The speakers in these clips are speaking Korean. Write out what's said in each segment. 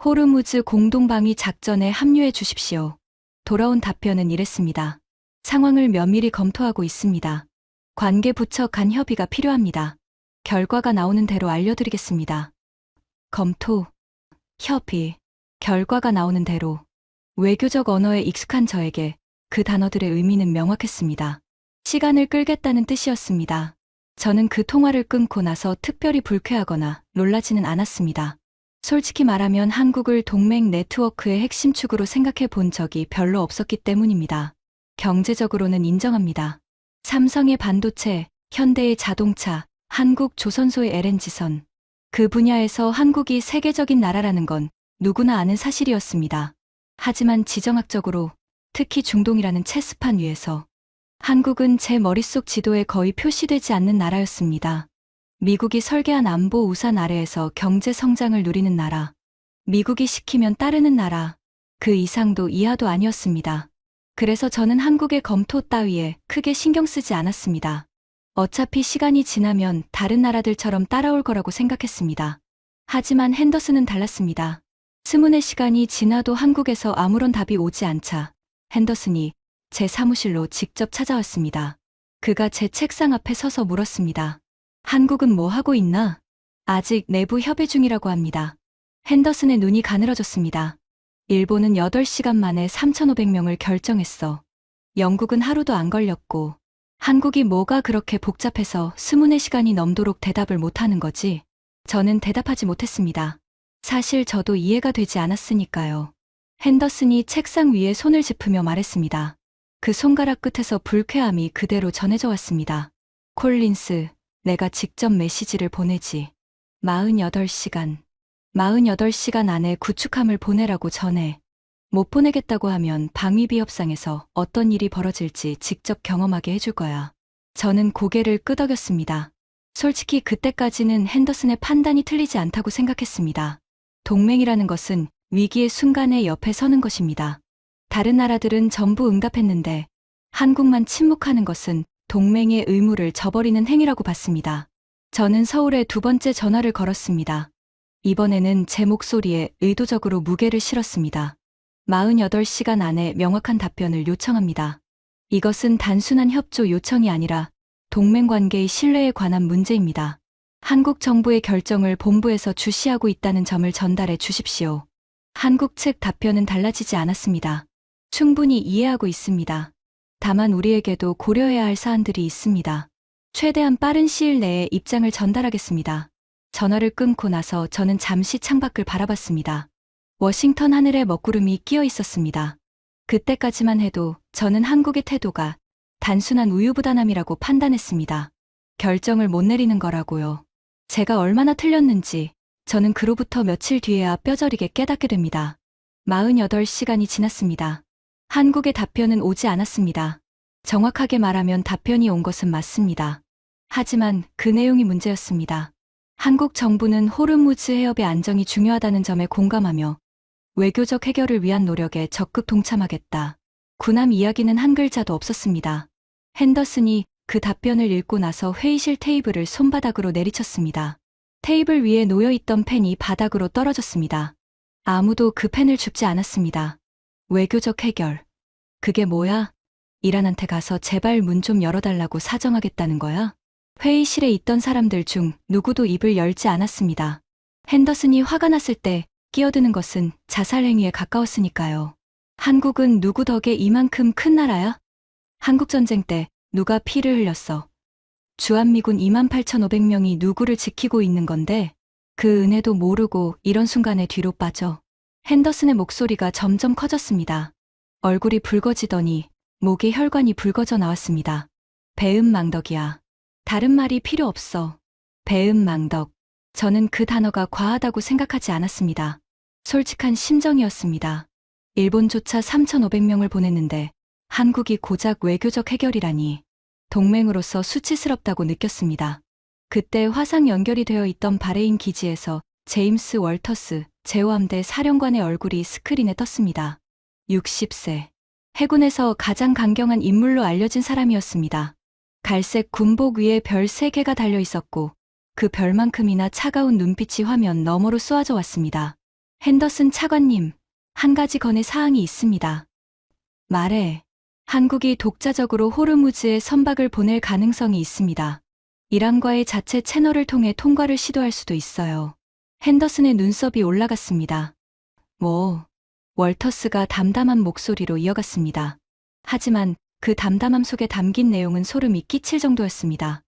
호르무즈 공동방위 작전에 합류해 주십시오. 돌아온 답변은 이랬습니다. 상황을 면밀히 검토하고 있습니다. 관계 부처 간 협의가 필요합니다. 결과가 나오는 대로 알려드리겠습니다. 검토, 협의, 결과가 나오는 대로. 외교적 언어에 익숙한 저에게 그 단어들의 의미는 명확했습니다. 시간을 끌겠다는 뜻이었습니다. 저는 그 통화를 끊고 나서 특별히 불쾌하거나 놀라지는 않았습니다. 솔직히 말하면 한국을 동맹 네트워크의 핵심 축으로 생각해 본 적이 별로 없었기 때문입니다. 경제적으로는 인정합니다. 삼성의 반도체, 현대의 자동차, 한국 조선소의 LNG선. 그 분야에서 한국이 세계적인 나라라는 건 누구나 아는 사실이었습니다. 하지만 지정학적으로, 특히 중동이라는 체스판 위에서 한국은 제 머릿속 지도에 거의 표시되지 않는 나라였습니다. 미국이 설계한 안보 우산 아래에서 경제 성장을 누리는 나라. 미국이 시키면 따르는 나라. 그 이상도 이하도 아니었습니다. 그래서 저는 한국의 검토 따위에 크게 신경 쓰지 않았습니다. 어차피 시간이 지나면 다른 나라들처럼 따라올 거라고 생각했습니다. 하지만 핸더슨은 달랐습니다. 스문의 시간이 지나도 한국에서 아무런 답이 오지 않자 핸더슨이 제 사무실로 직접 찾아왔습니다. 그가 제 책상 앞에 서서 물었습니다. 한국은 뭐 하고 있나? 아직 내부 협의 중이라고 합니다. 핸더슨의 눈이 가늘어졌습니다. 일본은 8시간 만에 3,500명을 결정했어. 영국은 하루도 안 걸렸고, 한국이 뭐가 그렇게 복잡해서 스문의 시간이 넘도록 대답을 못하는 거지? 저는 대답하지 못했습니다. 사실 저도 이해가 되지 않았으니까요. 핸더슨이 책상 위에 손을 짚으며 말했습니다. 그 손가락 끝에서 불쾌함이 그대로 전해져 왔습니다. 콜린스, 내가 직접 메시지를 보내지. 48시간. 48시간 안에 구축함을 보내라고 전해. 못 보내겠다고 하면 방위비 협상에서 어떤 일이 벌어질지 직접 경험하게 해줄 거야. 저는 고개를 끄덕였습니다. 솔직히 그때까지는 핸더슨의 판단이 틀리지 않다고 생각했습니다. 동맹이라는 것은 위기의 순간에 옆에 서는 것입니다. 다른 나라들은 전부 응답했는데 한국만 침묵하는 것은 동맹의 의무를 저버리는 행위라고 봤습니다. 저는 서울에 2번째 전화를 걸었습니다. 이번에는 제 목소리에 의도적으로 무게를 실었습니다. 48시간 안에 명확한 답변을 요청합니다. 이것은 단순한 협조 요청이 아니라 동맹 관계의 신뢰에 관한 문제입니다. 한국 정부의 결정을 본부에서 주시하고 있다는 점을 전달해 주십시오. 한국 측 답변은 달라지지 않았습니다. 충분히 이해하고 있습니다. 다만 우리에게도 고려해야 할 사안들이 있습니다. 최대한 빠른 시일 내에 입장을 전달하겠습니다. 전화를 끊고 나서 저는 잠시 창밖을 바라봤습니다. 워싱턴 하늘에 먹구름이 끼어 있었습니다. 그때까지만 해도 저는 한국의 태도가 단순한 우유부단함이라고 판단했습니다. 결정을 못 내리는 거라고요. 제가 얼마나 틀렸는지 저는 그로부터 며칠 뒤에야 뼈저리게 깨닫게 됩니다. 48시간이 지났습니다. 한국의 답변은 오지 않았습니다. 정확하게 말하면 답변이 온 것은 맞습니다. 하지만 그 내용이 문제였습니다. 한국 정부는 호르무즈 해협의 안정이 중요하다는 점에 공감하며 외교적 해결을 위한 노력에 적극 동참하겠다. 군함 이야기는 한 글자도 없었습니다. 핸더슨이 그 답변을 읽고 나서 회의실 테이블을 손바닥으로 내리쳤습니다. 테이블 위에 놓여있던 펜이 바닥으로 떨어졌습니다. 아무도 그 펜을 줍지 않았습니다. 외교적 해결. 그게 뭐야? 이란한테 가서 제발 문 좀 열어달라고 사정하겠다는 거야? 회의실에 있던 사람들 중 누구도 입을 열지 않았습니다. 핸더슨이 화가 났을 때 끼어드는 것은 자살행위에 가까웠으니까요. 한국은 누구 덕에 이만큼 큰 나라야? 한국전쟁 때 누가 피를 흘렸어? 주한미군 28,500명이 누구를 지키고 있는 건데 그 은혜도 모르고 이런 순간에 뒤로 빠져. 핸더슨의 목소리가 점점 커졌습니다. 얼굴이 붉어지더니 목에 혈관이 붉어져 나왔습니다. 배은망덕이야. 다른 말이 필요 없어. 배은망덕. 저는 그 단어가 과하다고 생각하지 않았습니다. 솔직한 심정이었습니다. 일본조차 3,500명을 보냈는데 한국이 고작 외교적 해결이라니. 동맹으로서 수치스럽다고 느꼈습니다. 그때 화상 연결이 되어 있던 바레인 기지에서 제임스 월터스 제5함대 사령관의 얼굴이 스크린에 떴습니다. 60세. 해군에서 가장 강경한 인물로 알려진 사람이었습니다. 갈색 군복 위에 별 3개가 달려 있었고 그 별만큼이나 차가운 눈빛이 화면 너머로 쏘아져 왔습니다. 핸더슨 차관님, 한 가지 건의 사항이 있습니다. 말해. 한국이 독자적으로 호르무즈에 선박을 보낼 가능성이 있습니다. 이란과의 자체 채널을 통해 통과를 시도할 수도 있어요. 핸더슨의 눈썹이 올라갔습니다. 월터스가 담담한 목소리로 이어갔습니다. 하지만 그 담담함 속에 담긴 내용은 소름이 끼칠 정도였습니다.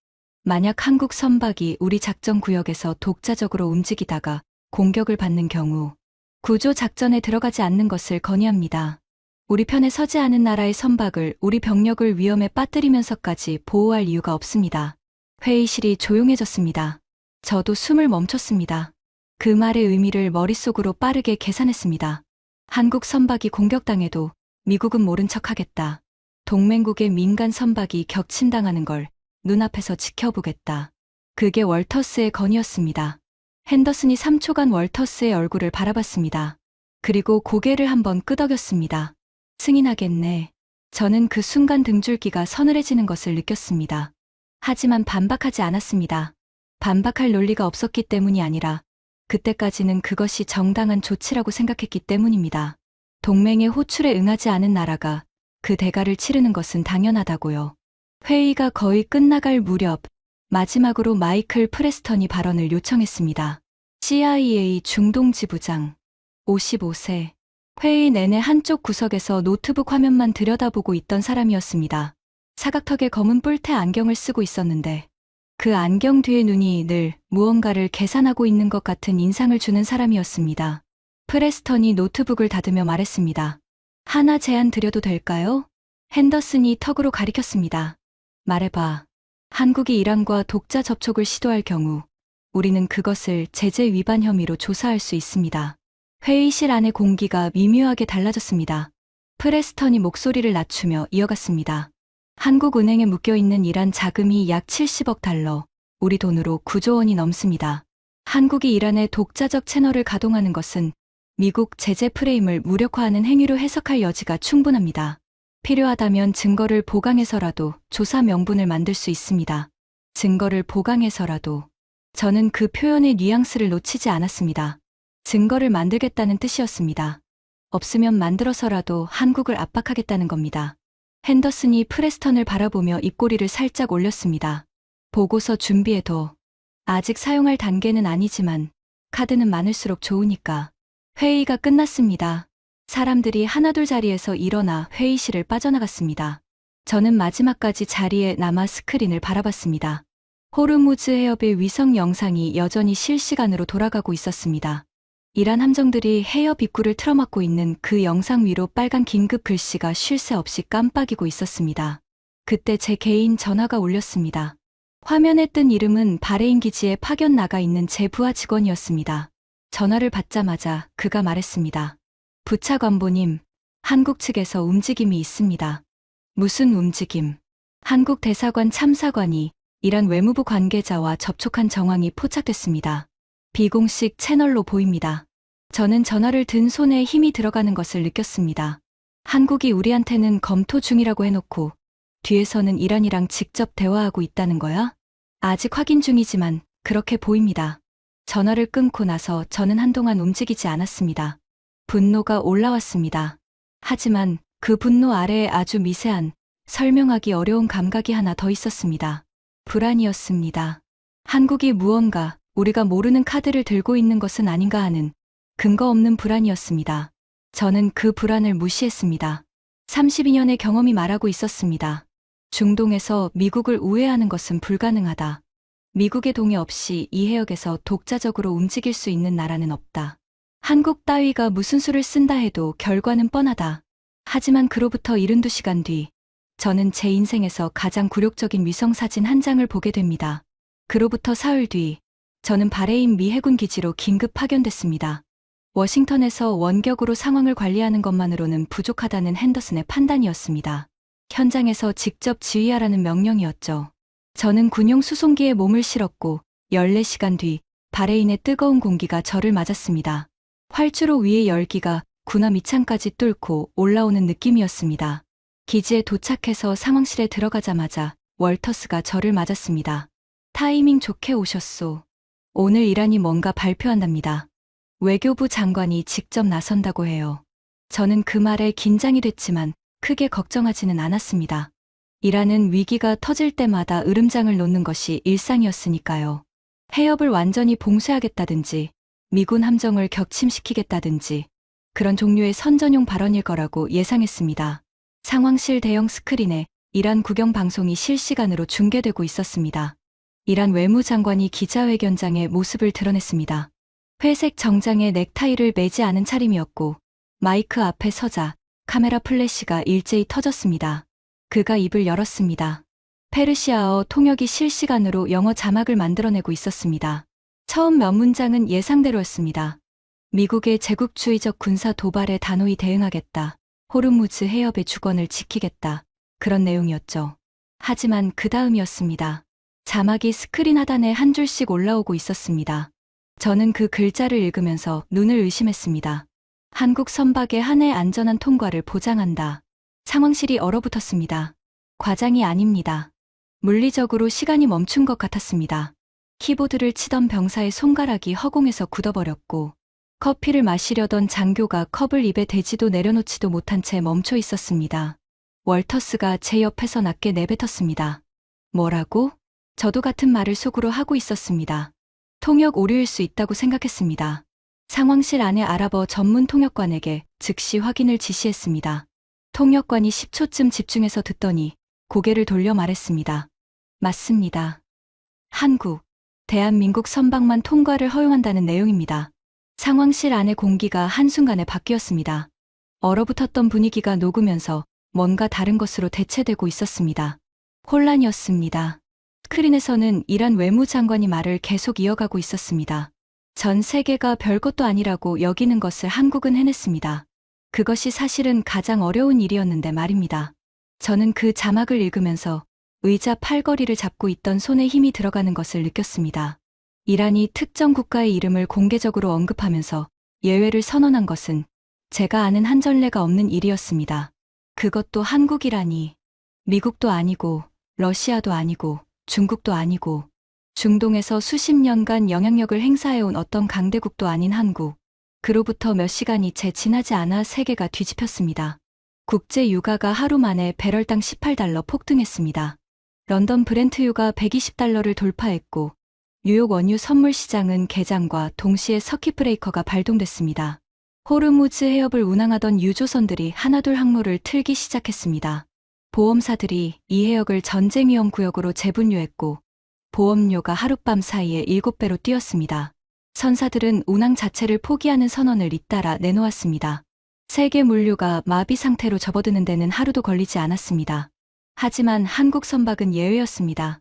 만약 한국 선박이 우리 작전 구역에서 독자적으로 움직이다가 공격을 받는 경우 구조 작전에 들어가지 않는 것을 건의합니다. 우리 편에 서지 않은 나라의 선박을 우리 병력을 위험에 빠뜨리면서까지 보호할 이유가 없습니다. 회의실이 조용해졌습니다. 저도 숨을 멈췄습니다. 그 말의 의미를 머릿속으로 빠르게 계산했습니다. 한국 선박이 공격당해도 미국은 모른 척하겠다. 동맹국의 민간 선박이 격침당하는 걸 눈앞에서 지켜보겠다. 그게 월터스의 건의였습니다. 핸더슨이 3초간 월터스의 얼굴을 바라봤습니다. 그리고 고개를 한번 끄덕였습니다. 승인하겠네. 저는 그 순간 등줄기가 서늘해지는 것을 느꼈습니다. 하지만 반박하지 않았습니다. 반박할 논리가 없었기 때문이 아니라 그때까지는 그것이 정당한 조치라고 생각했기 때문입니다. 동맹의 호출에 응하지 않은 나라가 그 대가를 치르는 것은 당연하다고요. 회의가 거의 끝나갈 무렵 마지막으로 마이클 프레스턴이 발언을 요청했습니다. CIA 중동 지부장, 55세. 회의 내내 한쪽 구석에서 노트북 화면만 들여다보고 있던 사람이었습니다. 사각턱에 검은 뿔테 안경을 쓰고 있었는데 그 안경 뒤의 눈이 늘 무언가를 계산하고 있는 것 같은 인상을 주는 사람이었습니다. 프레스턴이 노트북을 닫으며 말했습니다. 하나 제안 드려도 될까요? 핸더슨이 턱으로 가리켰습니다. 말해봐. 한국이 이란과 독자 접촉을 시도할 경우 우리는 그것을 제재 위반 혐의로 조사할 수 있습니다. 회의실 안의 공기가 미묘하게 달라졌습니다. 프레스턴이 목소리를 낮추며 이어갔습니다. 한국은행에 묶여있는 이란 자금이 약 70억 달러, 우리 돈으로 9조 원이 넘습니다. 한국이 이란의 독자적 채널을 가동하는 것은 미국 제재 프레임을 무력화하는 행위로 해석할 여지가 충분합니다. 필요하다면 증거를 보강해서라도 조사 명분을 만들 수 있습니다. 증거를 보강해서라도. 저는 그 표현의 뉘앙스를 놓치지 않았습니다. 증거를 만들겠다는 뜻이었습니다. 없으면 만들어서라도 한국을 압박하겠다는 겁니다. 핸더슨이 프레스턴을 바라보며 입꼬리를 살짝 올렸습니다. 보고서 준비해둬. 아직 사용할 단계는 아니지만 카드는 많을수록 좋으니까. 회의가 끝났습니다. 사람들이 하나둘 자리에서 일어나 회의실을 빠져나갔습니다. 저는 마지막까지 자리에 남아 스크린을 바라봤습니다. 호르무즈 해협의 위성 영상이 여전히 실시간으로 돌아가고 있었습니다. 이란 함정들이 해협 입구를 틀어막고 있는 그 영상 위로 빨간 긴급 글씨가 쉴 새 없이 깜빡이고 있었습니다. 그때 제 개인 전화가 울렸습니다. 화면에 뜬 이름은 바레인 기지에 파견 나가 있는 제 부하 직원이었습니다. 전화를 받자마자 그가 말했습니다. 부차관보님, 한국 측에서 움직임이 있습니다. 무슨 움직임? 한국 대사관 참사관이 이란 외무부 관계자와 접촉한 정황이 포착됐습니다. 비공식 채널로 보입니다. 저는 전화를 든 손에 힘이 들어가는 것을 느꼈습니다. 한국이 우리한테는 검토 중이라고 해놓고 뒤에서는 이란이랑 직접 대화하고 있다는 거야? 아직 확인 중이지만 그렇게 보입니다. 전화를 끊고 나서 저는 한동안 움직이지 않았습니다. 분노가 올라왔습니다. 하지만 그 분노 아래에 아주 미세한, 설명하기 어려운 감각이 하나 더 있었습니다. 불안이었습니다. 한국이 무언가 우리가 모르는 카드를 들고 있는 것은 아닌가 하는 근거 없는 불안이었습니다. 저는 그 불안을 무시했습니다. 32년의 경험이 말하고 있었습니다. 중동에서 미국을 우회하는 것은 불가능하다. 미국의 동의 없이 이 해역에서 독자적으로 움직일 수 있는 나라는 없다. 한국 따위가 무슨 수를 쓴다 해도 결과는 뻔하다. 하지만 그로부터 72시간 뒤, 저는 제 인생에서 가장 굴욕적인 위성사진 한 장을 보게 됩니다. 그로부터 사흘 뒤, 저는 바레인 미 해군 기지로 긴급 파견됐습니다. 워싱턴에서 원격으로 상황을 관리하는 것만으로는 부족하다는 핸더슨의 판단이었습니다. 현장에서 직접 지휘하라는 명령이었죠. 저는 군용 수송기에 몸을 실었고 14시간 뒤 바레인의 뜨거운 공기가 저를 맞았습니다. 활주로 위의 열기가 군함 밑창까지 뚫고 올라오는 느낌이었습니다. 기지에 도착해서 상황실에 들어가자마자 월터스가 저를 맞았습니다. 타이밍 좋게 오셨소. 오늘 이란이 뭔가 발표한답니다. 외교부 장관이 직접 나선다고 해요. 저는 그 말에 긴장이 됐지만 크게 걱정하지는 않았습니다. 일하는 위기가 터질 때마다 으름장을 놓는 것이 일상이었으니까요. 해협을 완전히 봉쇄하겠다든지 미군 함정을 격침시키겠다든지 그런 종류의 선전용 발언일 거라고 예상했습니다. 상황실 대형 스크린에 이란 국영 방송이 실시간으로 중계되고 있었습니다. 이란 외무장관이 기자회견장의 모습을 드러냈습니다. 회색 정장에 넥타이를 매지 않은 차림이었고 마이크 앞에 서자 카메라 플래시가 일제히 터졌습니다. 그가 입을 열었습니다. 페르시아어 통역이 실시간으로 영어 자막을 만들어내고 있었습니다. 처음 몇 문장은 예상대로였습니다. 미국의 제국주의적 군사 도발에 단호히 대응하겠다. 호르무즈 해협의 주권을 지키겠다. 그런 내용이었죠. 하지만 그 다음이었습니다. 자막이 스크린 하단에 한 줄씩 올라오고 있었습니다. 저는 그 글자를 읽으면서 눈을 의심했습니다. 한국 선박의 한 해 안전한 통과를 보장한다. 상황실이 얼어붙었습니다. 과장이 아닙니다. 물리적으로 시간이 멈춘 것 같았습니다. 키보드를 치던 병사의 손가락이 허공에서 굳어버렸고 커피를 마시려던 장교가 컵을 입에 대지도 내려놓지도 못한 채 멈춰 있었습니다. 월터스가 제 옆에서 낮게 내뱉었습니다. 뭐라고? 저도 같은 말을 속으로 하고 있었습니다. 통역 오류일 수 있다고 생각했습니다. 상황실 안에 아랍어 전문 통역관에게 즉시 확인을 지시했습니다. 통역관이 10초쯤 집중해서 듣더니 고개를 돌려 말했습니다. 맞습니다. 한국, 대한민국 선박만 통과를 허용한다는 내용입니다. 상황실 안의 공기가 한순간에 바뀌었습니다. 얼어붙었던 분위기가 녹으면서 뭔가 다른 것으로 대체되고 있었습니다. 혼란이었습니다. 스크린에서는 이란 외무장관이 말을 계속 이어가고 있었습니다. 전 세계가 별것도 아니라고 여기는 것을 한국은 해냈습니다. 그것이 사실은 가장 어려운 일이었는데 말입니다. 저는 그 자막을 읽으면서 의자 팔걸이를 잡고 있던 손에 힘이 들어가는 것을 느꼈습니다. 이란이 특정 국가의 이름을 공개적으로 언급하면서 예외를 선언한 것은 제가 아는 한 전례가 없는 일이었습니다. 그것도 한국이라니. 미국도 아니고 러시아도 아니고 중국도 아니고 중동에서 수십 년간 영향력을 행사해온 어떤 강대국도 아닌 한국. 그로부터 몇 시간이 채 지나지 않아 세계가 뒤집혔습니다. 국제 유가가 하루 만에 배럴당 18달러 폭등했습니다. 런던 브렌트유가 120달러를 돌파했고 뉴욕 원유 선물 시장은 개장과 동시에 서킷 브레이커가 발동됐습니다. 호르무즈 해협을 운항하던 유조선들이 하나둘 항로를 틀기 시작했습니다. 보험사들이 이 해역을 전쟁 위험 구역으로 재분류했고 보험료가 하룻밤 사이에 7배로 뛰었습니다. 선사들은 운항 자체를 포기하는 선언을 잇따라 내놓았습니다. 세계 물류가 마비 상태로 접어드는 데는 하루도 걸리지 않았습니다. 하지만 한국 선박은 예외였습니다.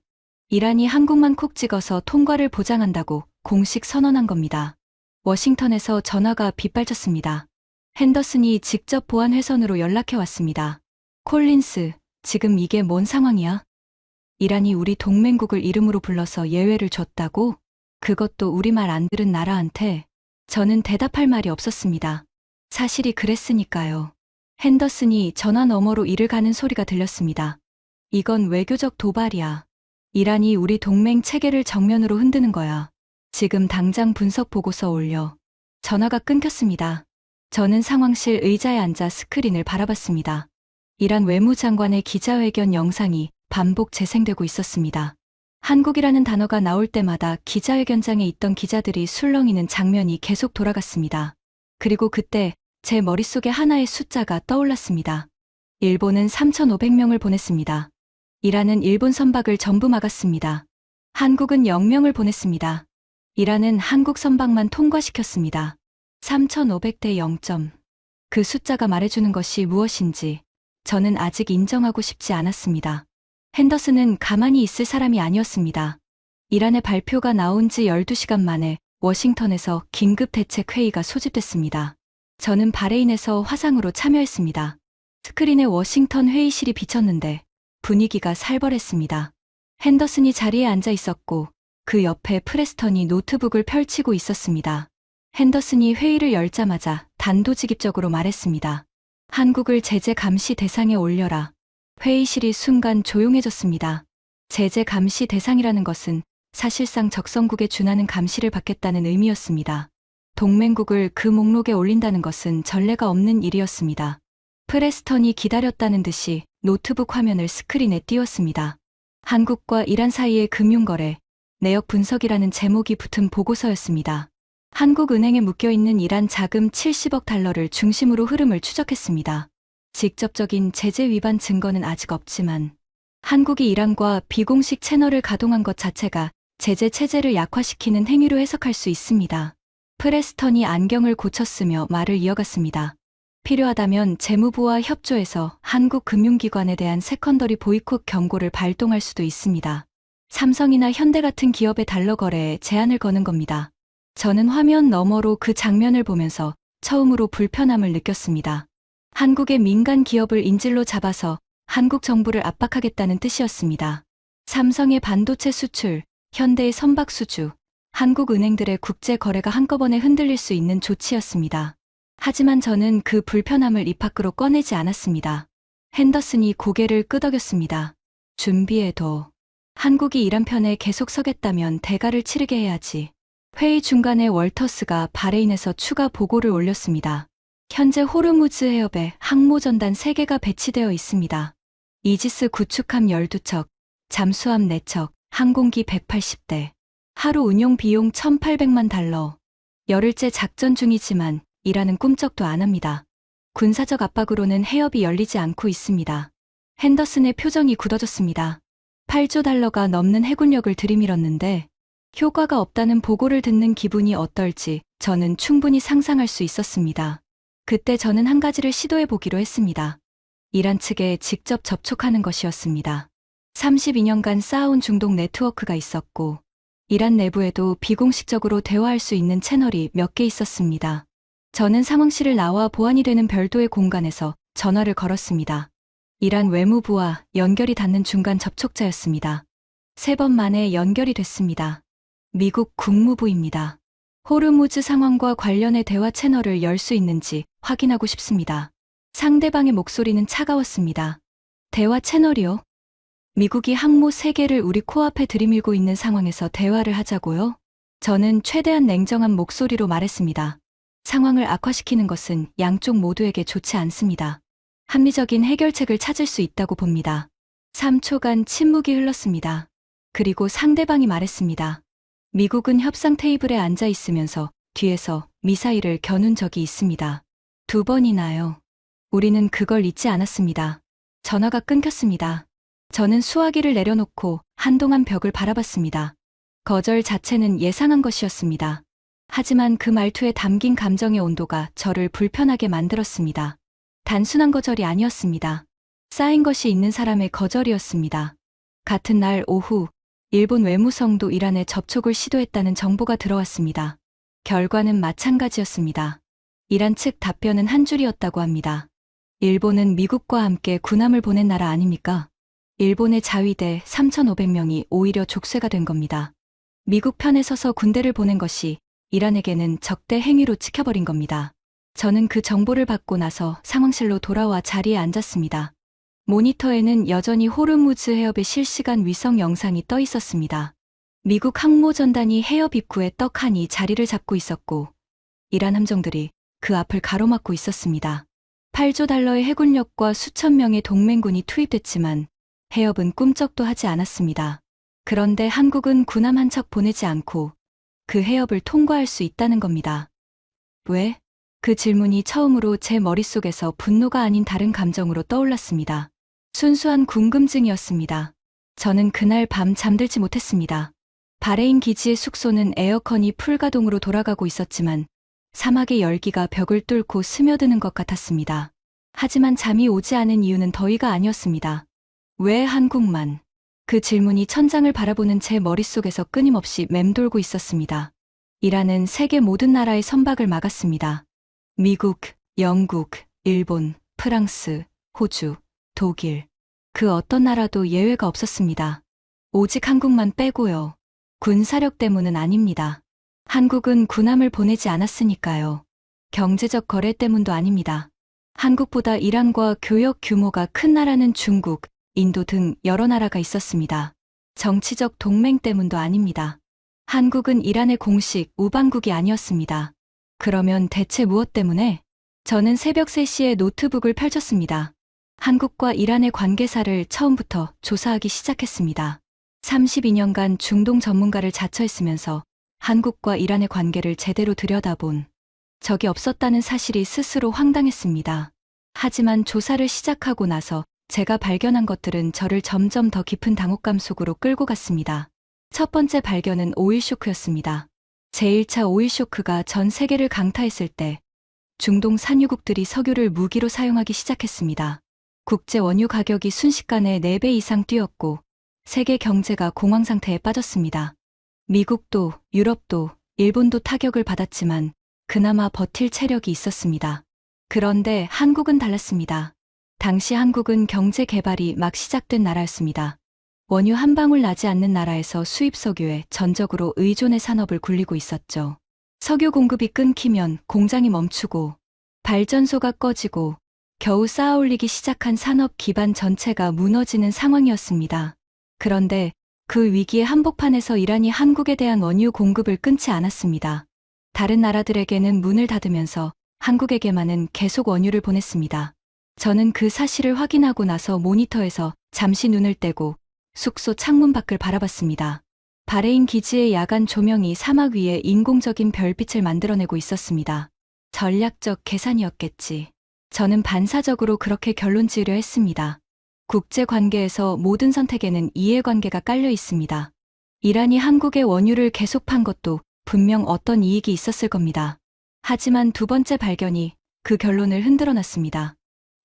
이란이 한국만 콕 찍어서 통과를 보장한다고 공식 선언한 겁니다. 워싱턴에서 전화가 빗발쳤습니다. 핸더슨이 직접 보안회선으로 연락해 왔습니다. 콜린스, 지금 이게 뭔 상황이야? 이란이 우리 동맹국을 이름으로 불러서 예외를 줬다고? 그것도 우리말 안 들은 나라한테? 저는 대답할 말이 없었습니다. 사실이 그랬으니까요. 핸더슨이 전화 너머로 이를 가는 소리가 들렸습니다. 이건 외교적 도발이야. 이란이 우리 동맹 체계를 정면으로 흔드는 거야. 지금 당장 분석 보고서 올려. 전화가 끊겼습니다. 저는 상황실 의자에 앉아 스크린을 바라봤습니다. 이란 외무장관의 기자회견 영상이 반복 재생되고 있었습니다. 한국이라는 단어가 나올 때마다 기자회견장에 있던 기자들이 술렁이는 장면이 계속 돌아갔습니다. 그리고 그때 제 머릿속에 하나의 숫자가 떠올랐습니다. 일본은 3,500명을 보냈습니다. 이란은 일본 선박을 전부 막았습니다. 한국은 0명을 보냈습니다. 이란은 한국 선박만 통과시켰습니다. 3,500대 0점. 그 숫자가 말해주는 것이 무엇인지 저는 아직 인정하고 싶지 않았습니다. 핸더슨은 가만히 있을 사람이 아니었습니다. 이란의 발표가 나온 지 12시간 만에 워싱턴에서 긴급 대책 회의가 소집됐습니다. 저는 바레인에서 화상으로 참여했습니다. 스크린에 워싱턴 회의실이 비쳤는데 분위기가 살벌했습니다. 핸더슨이 자리에 앉아 있었고 그 옆에 프레스턴이 노트북을 펼치고 있었습니다. 핸더슨이 회의를 열자마자 단도직입적으로 말했습니다. 한국을 제재 감시 대상에 올려라. 회의실이 순간 조용해졌습니다. 제재 감시 대상이라는 것은 사실상 적성국에 준하는 감시를 받겠다는 의미였습니다. 동맹국을 그 목록에 올린다는 것은 전례가 없는 일이었습니다. 프레스턴이 기다렸다는 듯이 노트북 화면을 스크린에 띄웠습니다. 한국과 이란 사이의 금융거래, 내역 분석이라는 제목이 붙은 보고서였습니다. 한국은행에 묶여있는 이란 자금 70억 달러를 중심으로 흐름을 추적했습니다. 직접적인 제재 위반 증거는 아직 없지만 한국이 이란과 비공식 채널을 가동한 것 자체가 제재 체제를 약화시키는 행위로 해석할 수 있습니다. 프레스턴이 안경을 고쳤으며 말을 이어갔습니다. 필요하다면 재무부와 협조해서 한국 금융기관에 대한 세컨더리 보이콧 경고를 발동할 수도 있습니다. 삼성이나 현대 같은 기업의 달러 거래에 제한을 거는 겁니다. 저는 화면 너머로 그 장면을 보면서 처음으로 불편함을 느꼈습니다. 한국의 민간 기업을 인질로 잡아서 한국 정부를 압박하겠다는 뜻이었습니다. 삼성의 반도체 수출, 현대의 선박 수주, 한국 은행들의 국제 거래가 한꺼번에 흔들릴 수 있는 조치였습니다. 하지만 저는 그 불편함을 입 밖으로 꺼내지 않았습니다. 핸더슨이 고개를 끄덕였습니다. 준비해둬. 한국이 이란 편에 계속 서겠다면 대가를 치르게 해야지. 회의 중간에 월터스가 바레인에서 추가 보고를 올렸습니다. 현재 호르무즈 해협에 항모전단 3개가 배치되어 있습니다. 이지스 구축함 12척, 잠수함 4척, 항공기 180대. 하루 운용 비용 1,800만 달러. 열흘째 작전 중이지만 이란은 꿈쩍도 안 합니다. 군사적 압박으로는 해협이 열리지 않고 있습니다. 핸더슨의 표정이 굳어졌습니다. 8조 달러가 넘는 해군력을 들이밀었는데 효과가 없다는 보고를 듣는 기분이 어떨지 저는 충분히 상상할 수 있었습니다. 그때 저는 한 가지를 시도해 보기로 했습니다. 이란 측에 직접 접촉하는 것이었습니다. 32년간 쌓아온 중동 네트워크가 있었고 이란 내부에도 비공식적으로 대화할 수 있는 채널이 몇 개 있었습니다. 저는 상황실을 나와 보안이 되는 별도의 공간에서 전화를 걸었습니다. 이란 외무부와 연결이 닿는 중간 접촉자였습니다. 3번 만에 연결이 됐습니다. 미국 국무부입니다. 호르무즈 상황과 관련해 대화 채널을 열 수 있는지 확인하고 싶습니다. 상대방의 목소리는 차가웠습니다. 대화 채널이요? 미국이 항모 3개를 우리 코앞에 들이밀고 있는 상황에서 대화를 하자고요? 저는 최대한 냉정한 목소리로 말했습니다. 상황을 악화시키는 것은 양쪽 모두에게 좋지 않습니다. 합리적인 해결책을 찾을 수 있다고 봅니다. 3초간 침묵이 흘렀습니다. 그리고 상대방이 말했습니다. 미국은 협상 테이블에 앉아 있으면서 뒤에서 미사일을 겨눈 적이 있습니다. 2번이나요. 우리는 그걸 잊지 않았습니다. 전화가 끊겼습니다. 저는 수화기를 내려놓고 한동안 벽을 바라봤습니다. 거절 자체는 예상한 것이었습니다. 하지만 그 말투에 담긴 감정의 온도가 저를 불편하게 만들었습니다. 단순한 거절이 아니었습니다. 쌓인 것이 있는 사람의 거절이었습니다. 같은 날 오후, 일본 외무성도 이란에 접촉을 시도했다는 정보가 들어왔습니다. 결과는 마찬가지였습니다. 이란 측 답변은 한 줄이었다고 합니다. 일본은 미국과 함께 군함을 보낸 나라 아닙니까? 일본의 자위대 3,500명이 오히려 족쇄가 된 겁니다. 미국 편에 서서 군대를 보낸 것이 이란에게는 적대 행위로 찍혀버린 겁니다. 저는 그 정보를 받고 나서 상황실로 돌아와 자리에 앉았습니다. 모니터에는 여전히 호르무즈 해협의 실시간 위성 영상이 떠 있었습니다. 미국 항모전단이 해협 입구에 떡하니 자리를 잡고 있었고 이란 함정들이 그 앞을 가로막고 있었습니다. 8조 달러의 해군력과 수천 명의 동맹군이 투입됐지만 해협은 꿈쩍도 하지 않았습니다. 그런데 한국은 군함 한 척 보내지 않고 그 해협을 통과할 수 있다는 겁니다. 왜? 그 질문이 처음으로 제 머릿속에서 분노가 아닌 다른 감정으로 떠올랐습니다. 순수한 궁금증이었습니다. 저는 그날 밤 잠들지 못했습니다. 바레인 기지의 숙소는 에어컨이 풀가동으로 돌아가고 있었지만 사막의 열기가 벽을 뚫고 스며드는 것 같았습니다. 하지만 잠이 오지 않은 이유는 더위가 아니었습니다. 왜 한국만? 그 질문이 천장을 바라보는 제 머릿속에서 끊임없이 맴돌고 있었습니다. 이란은 세계 모든 나라의 선박을 막았습니다. 미국, 영국, 일본, 프랑스, 호주, 독일. 그 어떤 나라도 예외가 없었습니다. 오직 한국만 빼고요. 군사력 때문은 아닙니다. 한국은 군함을 보내지 않았으니까요. 경제적 거래 때문도 아닙니다. 한국보다 이란과 교역 규모가 큰 나라는 중국, 인도 등 여러 나라가 있었습니다. 정치적 동맹 때문도 아닙니다. 한국은 이란의 공식 우방국이 아니었습니다. 그러면 대체 무엇 때문에? 저는 새벽 3시에 노트북을 펼쳤습니다. 한국과 이란의 관계사를 처음부터 조사하기 시작했습니다. 32년간 중동 전문가를 자처했으면서 한국과 이란의 관계를 제대로 들여다본 적이 없었다는 사실이 스스로 황당했습니다. 하지만 조사를 시작하고 나서 제가 발견한 것들은 저를 점점 더 깊은 당혹감 속으로 끌고 갔습니다. 첫 번째 발견은 오일 쇼크였습니다. 제1차 오일 쇼크가 전 세계를 강타했을 때 중동 산유국들이 석유를 무기로 사용하기 시작했습니다. 국제 원유 가격이 순식간에 4배 이상 뛰었고 세계 경제가 공황 상태에 빠졌습니다. 미국도, 유럽도, 일본도 타격을 받았지만 그나마 버틸 체력이 있었습니다. 그런데 한국은 달랐습니다. 당시 한국은 경제 개발이 막 시작된 나라였습니다. 원유 한 방울 나지 않는 나라에서 수입 석유에 전적으로 의존의 산업을 굴리고 있었죠. 석유 공급이 끊기면 공장이 멈추고 발전소가 꺼지고 겨우 쌓아올리기 시작한 산업 기반 전체가 무너지는 상황이었습니다. 그런데 그 위기의 한복판에서 이란이 한국에 대한 원유 공급을 끊지 않았습니다. 다른 나라들에게는 문을 닫으면서 한국에게만은 계속 원유를 보냈습니다. 저는 그 사실을 확인하고 나서 모니터에서 잠시 눈을 떼고 숙소 창문 밖을 바라봤습니다. 바레인 기지의 야간 조명이 사막 위에 인공적인 별빛을 만들어내고 있었습니다. 전략적 계산이었겠지. 저는 반사적으로 그렇게 결론 지으려 했습니다. 국제 관계에서 모든 선택에는 이해관계가 깔려 있습니다. 이란이 한국에 원유를 계속 판 것도 분명 어떤 이익이 있었을 겁니다. 하지만 두 번째 발견이 그 결론을 흔들어 놨습니다.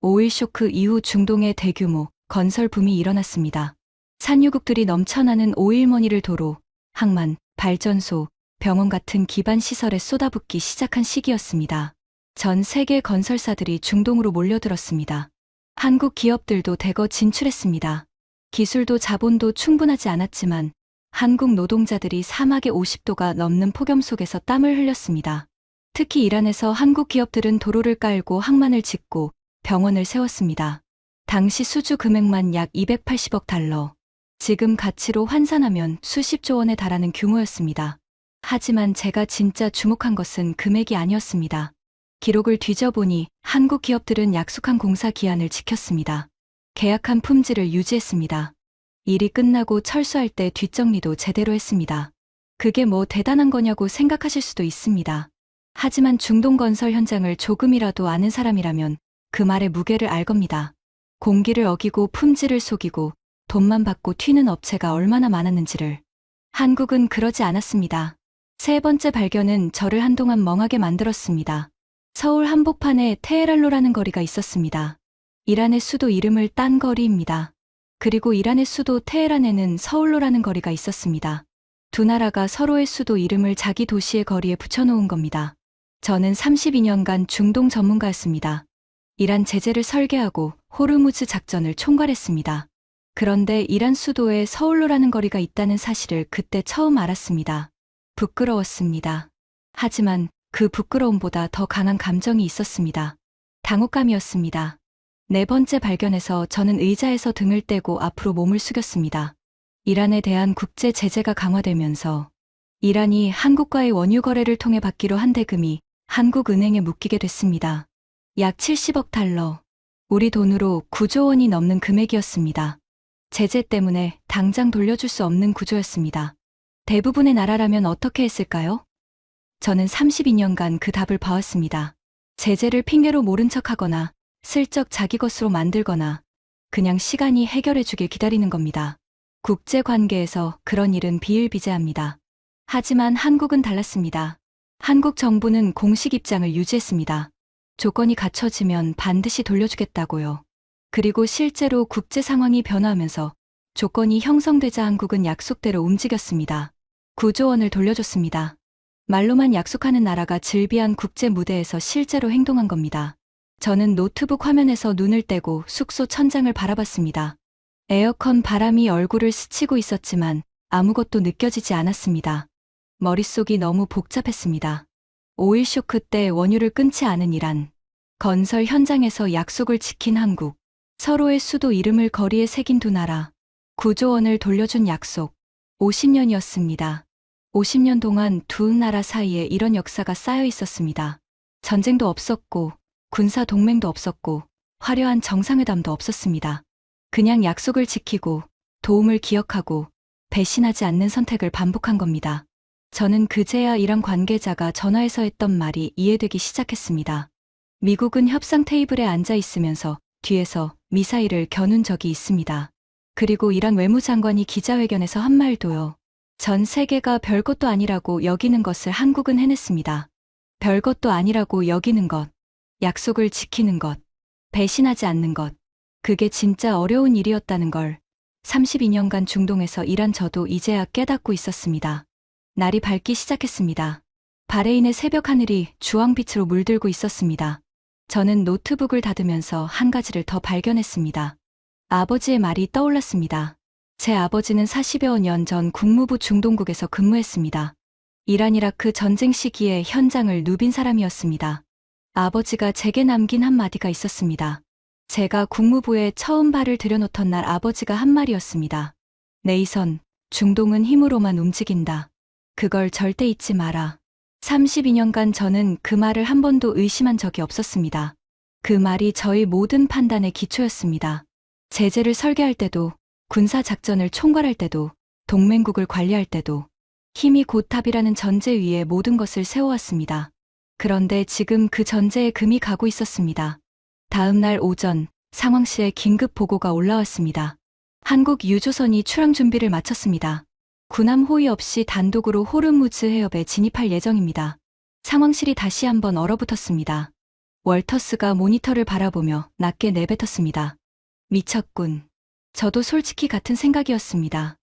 오일 쇼크 이후 중동의 대규모 건설 붐이 일어났습니다. 산유국들이 넘쳐나는 오일머니를 도로, 항만, 발전소, 병원 같은 기반 시설에 쏟아붓기 시작한 시기였습니다. 전 세계 건설사들이 중동으로 몰려들었습니다. 한국 기업들도 대거 진출했습니다. 기술도 자본도 충분하지 않았지만 한국 노동자들이 사막의 50도가 넘는 폭염 속에서 땀을 흘렸습니다. 특히 이란에서 한국 기업들은 도로를 깔고 항만을 짓고 병원을 세웠습니다. 당시 수주 금액만 약 280억 달러, 지금 가치로 환산하면 수십조 원에 달하는 규모였습니다. 하지만 제가 진짜 주목한 것은 금액이 아니었습니다. 기록을 뒤져보니 한국 기업들은 약속한 공사 기한을 지켰습니다. 계약한 품질을 유지했습니다. 일이 끝나고 철수할 때 뒷정리도 제대로 했습니다. 그게 뭐 대단한 거냐고 생각하실 수도 있습니다. 하지만 중동 건설 현장을 조금이라도 아는 사람이라면 그 말의 무게를 알 겁니다. 공기를 어기고 품질을 속이고 돈만 받고 튀는 업체가 얼마나 많았는지를. 한국은 그러지 않았습니다. 세 번째 발견은 저를 한동안 멍하게 만들었습니다. 서울 한복판에 테헤란로라는 거리가 있었습니다. 이란의 수도 이름을 딴 거리입니다. 그리고 이란의 수도 테헤란에는 서울로라는 거리가 있었습니다. 두 나라가 서로의 수도 이름을 자기 도시의 거리에 붙여놓은 겁니다. 저는 32년간 중동 전문가였습니다. 이란 제재를 설계하고 호르무즈 작전을 총괄했습니다. 그런데 이란 수도에 서울로라는 거리가 있다는 사실을 그때 처음 알았습니다. 부끄러웠습니다. 하지만 그 부끄러움보다 더 강한 감정이 있었습니다. 당혹감이었습니다. 네 번째 발견에서 저는 의자에서 등을 떼고 앞으로 몸을 숙였습니다. 이란에 대한 국제 제재가 강화되면서 이란이 한국과의 원유 거래를 통해 받기로 한 대금이 한국은행에 묶이게 됐습니다. 약 70억 달러, 우리 돈으로 9조 원이 넘는 금액이었습니다. 제재 때문에 당장 돌려줄 수 없는 구조였습니다. 대부분의 나라라면 어떻게 했을까요? 저는 32년간 그 답을 봐왔습니다. 제재를 핑계로 모른 척하거나 슬쩍 자기 것으로 만들거나 그냥 시간이 해결해주길 기다리는 겁니다. 국제관계에서 그런 일은 비일비재합니다. 하지만 한국은 달랐습니다. 한국 정부는 공식 입장을 유지했습니다. 조건이 갖춰지면 반드시 돌려주겠다고요. 그리고 실제로 국제 상황이 변화하면서 조건이 형성되자 한국은 약속대로 움직였습니다. 9조 원을 돌려줬습니다. 말로만 약속하는 나라가 즐비한 국제 무대에서 실제로 행동한 겁니다. 저는 노트북 화면에서 눈을 떼고 숙소 천장을 바라봤습니다. 에어컨 바람이 얼굴을 스치고 있었지만 아무것도 느껴지지 않았습니다. 머릿속이 너무 복잡했습니다. 오일 쇼크 때 원유를 끊지 않은 이란, 건설 현장에서 약속을 지킨 한국, 서로의 수도 이름을 거리에 새긴 두 나라, 9조 원을 돌려준 약속, 50년이었습니다. 50년 동안 두 나라 사이에 이런 역사가 쌓여 있었습니다. 전쟁도 없었고, 군사 동맹도 없었고, 화려한 정상회담도 없었습니다. 그냥 약속을 지키고, 도움을 기억하고, 배신하지 않는 선택을 반복한 겁니다. 저는 그제야 이란 관계자가 전화해서 했던 말이 이해되기 시작했습니다. 미국은 협상 테이블에 앉아 있으면서 뒤에서 미사일을 겨눈 적이 있습니다. 그리고 이란 외무장관이 기자회견에서 한 말도요. 전 세계가 별것도 아니라고 여기는 것을 한국은 해냈습니다. 별것도 아니라고 여기는 것, 약속을 지키는 것, 배신하지 않는 것, 그게 진짜 어려운 일이었다는 걸 32년간 중동에서 일한 저도 이제야 깨닫고 있었습니다. 날이 밝기 시작했습니다. 바레인의 새벽 하늘이 주황빛으로 물들고 있었습니다. 저는 노트북을 닫으면서 한 가지를 더 발견했습니다. 아버지의 말이 떠올랐습니다. 제 아버지는 40여 년 전 국무부 중동국에서 근무했습니다. 이란 이라크 전쟁 시기에 현장을 누빈 사람이었습니다. 아버지가 제게 남긴 한마디가 있었습니다. 제가 국무부에 처음 발을 들여놓던 날 아버지가 한 말이었습니다. 네이선, 중동은 힘으로만 움직인다. 그걸 절대 잊지 마라. 32년간 저는 그 말을 한 번도 의심한 적이 없었습니다. 그 말이 저의 모든 판단의 기초였습니다. 제재를 설계할 때도, 군사작전을 총괄할 때도, 동맹국을 관리할 때도 힘이 곧 답이라는 전제 위에 모든 것을 세워왔습니다. 그런데 지금 그 전제에 금이 가고 있었습니다. 다음 날 오전 상황실에 긴급 보고가 올라왔습니다. 한국 유조선이 출항 준비를 마쳤습니다. 군함 호위 없이 단독으로 호르무즈 해협에 진입할 예정입니다. 상황실이 다시 한번 얼어붙었습니다. 월터스가 모니터를 바라보며 낮게 내뱉었습니다. 미쳤군. 저도 솔직히 같은 생각이었습니다.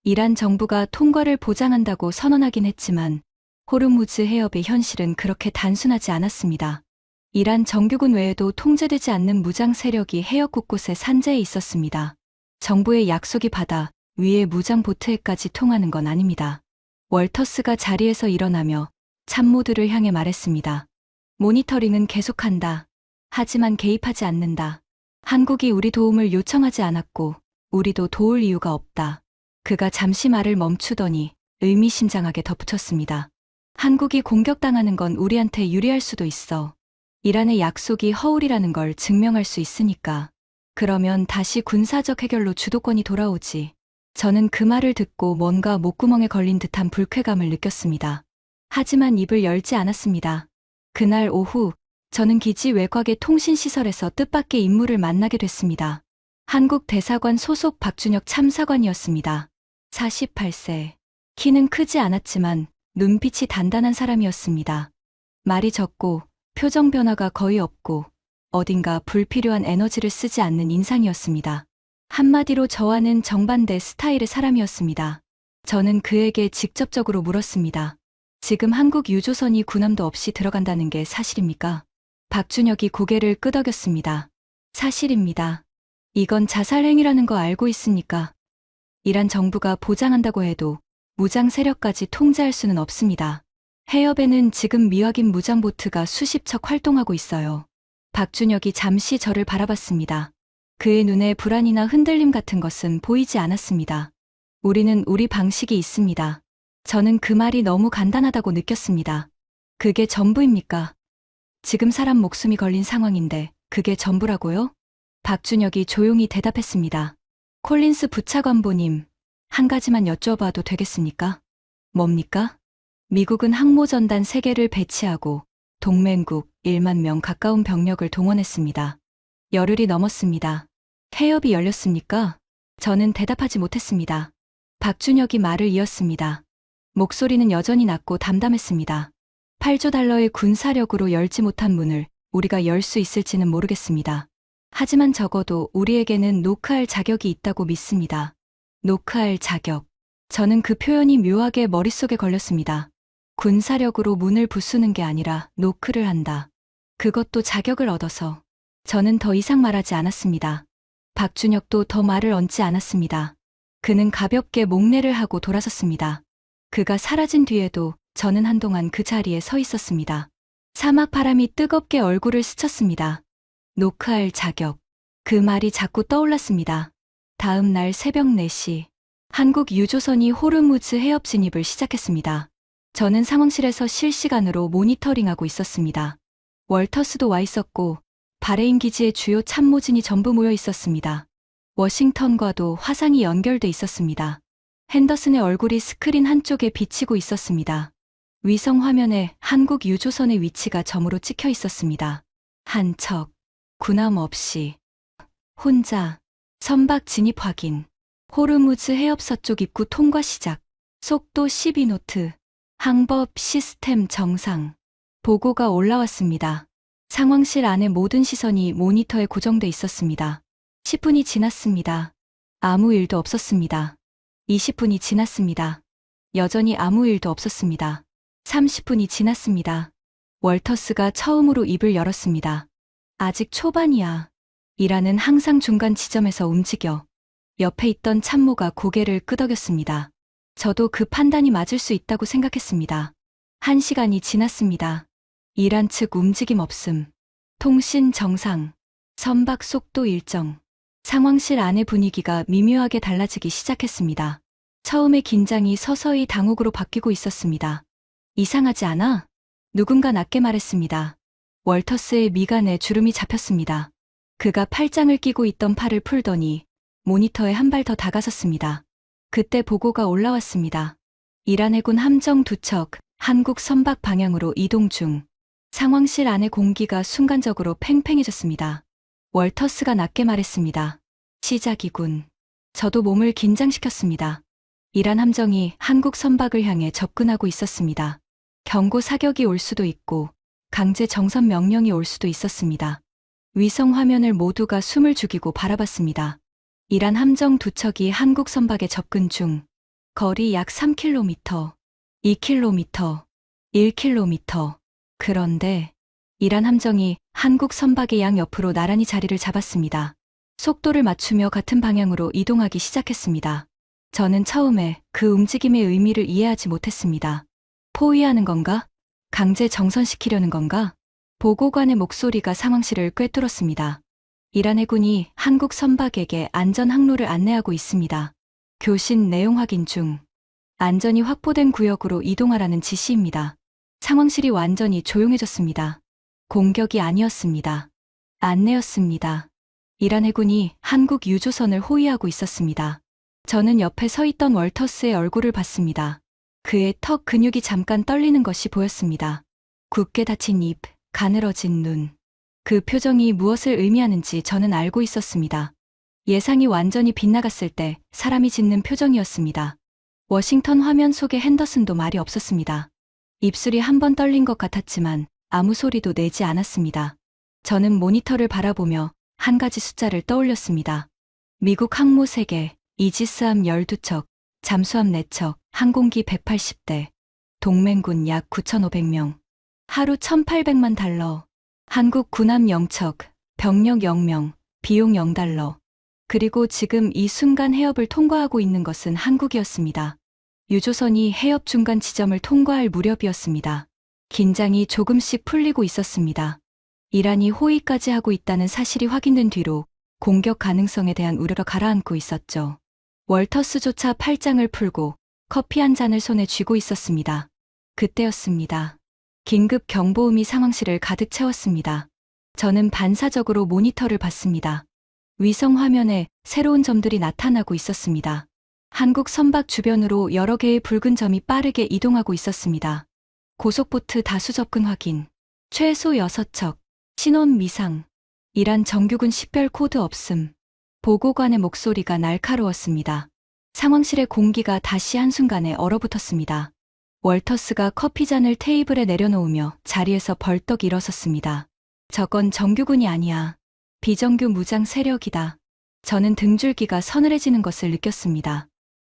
이란 정부가 통과를 보장한다고 선언하긴 했지만 호르무즈 해협의 현실은 그렇게 단순하지 않았습니다. 이란 정규군 외에도 통제되지 않는 무장 세력이 해역 곳곳에 산재해 있었습니다. 정부의 약속이 바다 위의 무장 보트에까지 통하는 건 아닙니다. 월터스가 자리에서 일어나며 참모들을 향해 말했습니다. 모니터링은 계속한다. 하지만 개입하지 않는다. 한국이 우리 도움을 요청하지 않았고 우리도 도울 이유가 없다. 그가 잠시 말을 멈추더니 의미심장하게 덧붙였습니다. 한국이 공격당하는 건 우리한테 유리할 수도 있어. 이란의 약속이 허울이라는 걸 증명할 수 있으니까. 그러면 다시 군사적 해결로 주도권이 돌아오지. 저는 그 말을 듣고 뭔가 목구멍에 걸린 듯한 불쾌감을 느꼈습니다. 하지만 입을 열지 않았습니다. 그날 오후 저는 기지 외곽의 통신시설에서 뜻밖의 인물을 만나게 됐습니다. 한국 대사관 소속 박준혁 참사관이었습니다. 48세. 키는 크지 않았지만 눈빛이 단단한 사람이었습니다. 말이 적고 표정 변화가 거의 없고 어딘가 불필요한 에너지를 쓰지 않는 인상이었습니다. 한마디로 저와는 정반대 스타일의 사람이었습니다. 저는 그에게 직접적으로 물었습니다. 지금 한국 유조선이 군함도 없이 들어간다는 게 사실입니까? 박준혁이 고개를 끄덕였습니다. 사실입니다. 이건 자살행위라는 거 알고 있습니까? 이란 정부가 보장한다고 해도 무장 세력까지 통제할 수는 없습니다. 해협에는 지금 미확인 무장보트가 수십 척 활동하고 있어요. 박준혁이 잠시 저를 바라봤습니다. 그의 눈에 불안이나 흔들림 같은 것은 보이지 않았습니다. 우리는 우리 방식이 있습니다. 저는 그 말이 너무 간단하다고 느꼈습니다. 그게 전부입니까? 지금 사람 목숨이 걸린 상황인데 그게 전부라고요? 박준혁이 조용히 대답했습니다. 콜린스 부차관보님, 한 가지만 여쭤봐도 되겠습니까? 뭡니까? 미국은 항모전단 3개를 배치하고 동맹국 1만 명 가까운 병력을 동원했습니다. 열흘이 넘었습니다. 해협이 열렸습니까? 저는 대답하지 못했습니다. 박준혁이 말을 이었습니다. 목소리는 여전히 낮고 담담했습니다. 8조 달러의 군사력으로 열지 못한 문을 우리가 열 수 있을지는 모르겠습니다. 하지만 적어도 우리에게는 노크할 자격이 있다고 믿습니다. 노크할 자격. 저는 그 표현이 묘하게 머릿속에 걸렸습니다. 군사력으로 문을 부수는 게 아니라 노크를 한다. 그것도 자격을 얻어서. 저는 더 이상 말하지 않았습니다. 박준혁도 더 말을 얹지 않았습니다. 그는 가볍게 목례를 하고 돌아섰습니다. 그가 사라진 뒤에도 저는 한동안 그 자리에 서 있었습니다. 사막 바람이 뜨겁게 얼굴을 스쳤습니다. 노크할 자격. 그 말이 자꾸 떠올랐습니다. 다음 날 새벽 4시. 한국 유조선이 호르무즈 해협 진입을 시작했습니다. 저는 상황실에서 실시간으로 모니터링하고 있었습니다. 월터스도 와 있었고 바레인 기지의 주요 참모진이 전부 모여 있었습니다. 워싱턴과도 화상이 연결돼 있었습니다. 핸더슨의 얼굴이 스크린 한쪽에 비치고 있었습니다. 위성 화면에 한국 유조선의 위치가 점으로 찍혀 있었습니다. 한 척, 군함 없이, 혼자, 선박 진입 확인, 호르무즈 해협 서쪽 입구 통과 시작, 속도 12노트, 항법 시스템 정상, 보고가 올라왔습니다. 상황실 안에 모든 시선이 모니터에 고정돼 있었습니다. 10분이 지났습니다. 아무 일도 없었습니다. 20분이 지났습니다. 여전히 아무 일도 없었습니다. 30분이 지났습니다. 월터스가 처음으로 입을 열었습니다. 아직 초반이야. 이라는 항상 중간 지점에서 움직여. 옆에 있던 참모가 고개를 끄덕였습니다. 저도 그 판단이 맞을 수 있다고 생각했습니다. 1시간이 지났습니다. 이란 측 움직임 없음. 통신 정상. 선박 속도 일정. 상황실 안의 분위기가 미묘하게 달라지기 시작했습니다. 처음에 긴장이 서서히 당혹으로 바뀌고 있었습니다. 이상하지 않아? 누군가 낮게 말했습니다. 월터스의 미간에 주름이 잡혔습니다. 그가 팔짱을 끼고 있던 팔을 풀더니 모니터에 한 발 더 다가섰습니다. 그때 보고가 올라왔습니다. 이란 해군 함정 2척, 한국 선박 방향으로 이동 중. 상황실 안의 공기가 순간적으로 팽팽해졌습니다. 월터스가 낮게 말했습니다. 시작이군. 저도 몸을 긴장시켰습니다. 이란 함정이 한국 선박을 향해 접근하고 있었습니다. 경고 사격이 올 수도 있고 강제 정선 명령이 올 수도 있었습니다. 위성 화면을 모두가 숨을 죽이고 바라봤습니다. 이란 함정 2척이 한국 선박에 접근 중. 거리 약 3km, 2km, 1km. 그런데 이란 함정이 한국 선박의 양옆으로 나란히 자리를 잡았습니다. 속도를 맞추며 같은 방향으로 이동하기 시작했습니다. 저는 처음에 그 움직임의 의미를 이해하지 못했습니다. 포위하는 건가? 강제 정선시키려는 건가? 보고관의 목소리가 상황실을 꿰뚫었습니다. 이란 해군이 한국 선박에게 안전 항로를 안내하고 있습니다. 교신 내용 확인 중. 안전이 확보된 구역으로 이동하라는 지시입니다. 상황실이 완전히 조용해졌습니다. 공격이 아니었습니다. 안내였습니다. 이란 해군이 한국 유조선을 호위하고 있었습니다. 저는 옆에 서 있던 월터스의 얼굴을 봤습니다. 그의 턱 근육이 잠깐 떨리는 것이 보였습니다. 굳게 닫힌 입, 가늘어진 눈. 그 표정이 무엇을 의미하는지 저는 알고 있었습니다. 예상이 완전히 빗나갔을 때 사람이 짓는 표정이었습니다. 워싱턴 화면 속의 핸더슨도 말이 없었습니다. 입술이 한 번 떨린 것 같았지만 아무 소리도 내지 않았습니다. 저는 모니터를 바라보며 한 가지 숫자를 떠올렸습니다. 미국 항모 3개, 이지스함 12척, 잠수함 4척, 항공기 180대, 동맹군 약 9,500명, 하루 1,800만 달러, 한국 군함 0척, 병력 0명, 비용 0달러. 그리고 지금 이 순간 해협을 통과하고 있는 것은 한국이었습니다. 유조선이 해협 중간 지점을 통과할 무렵이었습니다. 긴장이 조금씩 풀리고 있었습니다. 이란이 호위까지 하고 있다는 사실이 확인된 뒤로 공격 가능성에 대한 우려가 가라앉고 있었죠. 월터스조차 팔짱을 풀고 커피 한 잔을 손에 쥐고 있었습니다. 그때였습니다. 긴급 경보음이 상황실을 가득 채웠습니다. 저는 반사적으로 모니터를 봤습니다. 위성 화면에 새로운 점들이 나타나고 있었습니다. 한국 선박 주변으로 여러 개의 붉은 점이 빠르게 이동하고 있었습니다. 고속보트 다수 접근 확인. 최소 6척. 신원 미상. 이란 정규군 식별 코드 없음. 보고관의 목소리가 날카로웠습니다. 상황실의 공기가 다시 한순간에 얼어붙었습니다. 월터스가 커피잔을 테이블에 내려놓으며 자리에서 벌떡 일어섰습니다. 저건 정규군이 아니야. 비정규 무장 세력이다. 저는 등줄기가 서늘해지는 것을 느꼈습니다.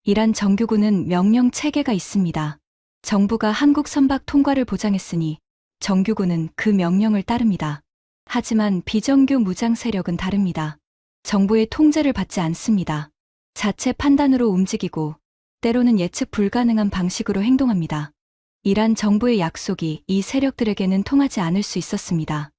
이란 정규군은 명령 체계가 있습니다. 정부가 한국 선박 통과를 보장했으니 정규군은 그 명령을 따릅니다. 하지만 비정규 무장 세력은 다릅니다. 정부의 통제를 받지 않습니다. 자체 판단으로 움직이고 때로는 예측 불가능한 방식으로 행동합니다. 이란 정부의 약속이 이 세력들에게는 통하지 않을 수 있었습니다.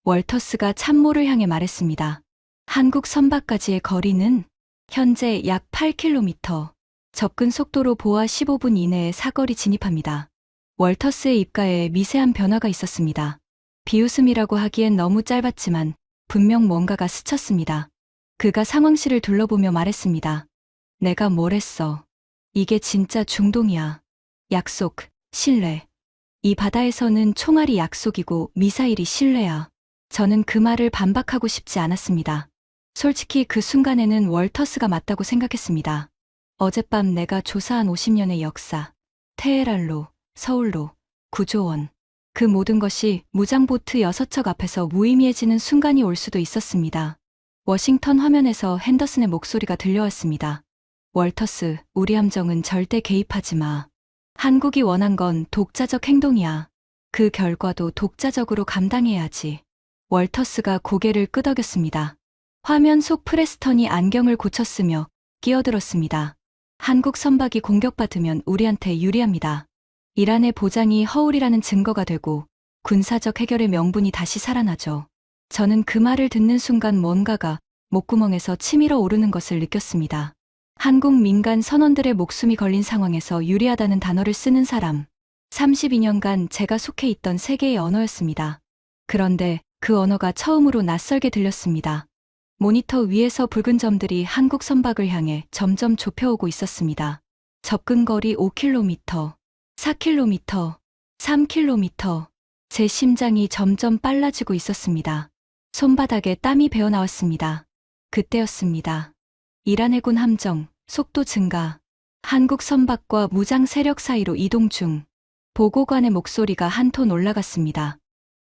월터스가 참모를 향해 말했습니다. 한국 선박까지의 거리는 현재 약 8km. 접근 속도로 보아 15분 이내에 사거리 진입합니다. 월터스의 입가에 미세한 변화가 있었습니다. 비웃음이라고 하기엔 너무 짧았지만 분명 뭔가가 스쳤습니다. 그가 상황실을 둘러보며 말했습니다. 내가 뭘 했어. 이게 진짜 중동이야. 약속, 신뢰. 이 바다에서는 총알이 약속이고 미사일이 신뢰야. 저는 그 말을 반박하고 싶지 않았습니다. 솔직히 그 순간에는 월터스가 맞다고 생각했습니다. 어젯밤 내가 조사한 50년의 역사, 테헤란로, 서울로, 구조원. 그 모든 것이 무장보트 6척 앞에서 무의미해지는 순간이 올 수도 있었습니다. 워싱턴 화면에서 핸더슨의 목소리가 들려왔습니다. 월터스, 우리 함정은 절대 개입하지 마. 한국이 원한 건 독자적 행동이야. 그 결과도 독자적으로 감당해야지. 월터스가 고개를 끄덕였습니다. 화면 속 프레스턴이 안경을 고쳤으며 끼어들었습니다. 한국 선박이 공격받으면 우리한테 유리합니다. 이란의 보장이 허울이라는 증거가 되고 군사적 해결의 명분이 다시 살아나죠. 저는 그 말을 듣는 순간 뭔가가 목구멍에서 치밀어 오르는 것을 느꼈습니다. 한국 민간 선원들의 목숨이 걸린 상황에서 유리하다는 단어를 쓰는 사람. 32년간 제가 속해 있던 세계의 언어였습니다. 그런데 그 언어가 처음으로 낯설게 들렸습니다. 모니터 위에서 붉은 점들이 한국 선박을 향해 점점 좁혀오고 있었습니다. 접근거리 5km, 4km, 3km. 제 심장이 점점 빨라지고 있었습니다. 손바닥에 땀이 배어나왔습니다. 그때였습니다. 이란 해군 함정, 속도 증가. 한국 선박과 무장 세력 사이로 이동 중. 보고관의 목소리가 한 톤 올라갔습니다.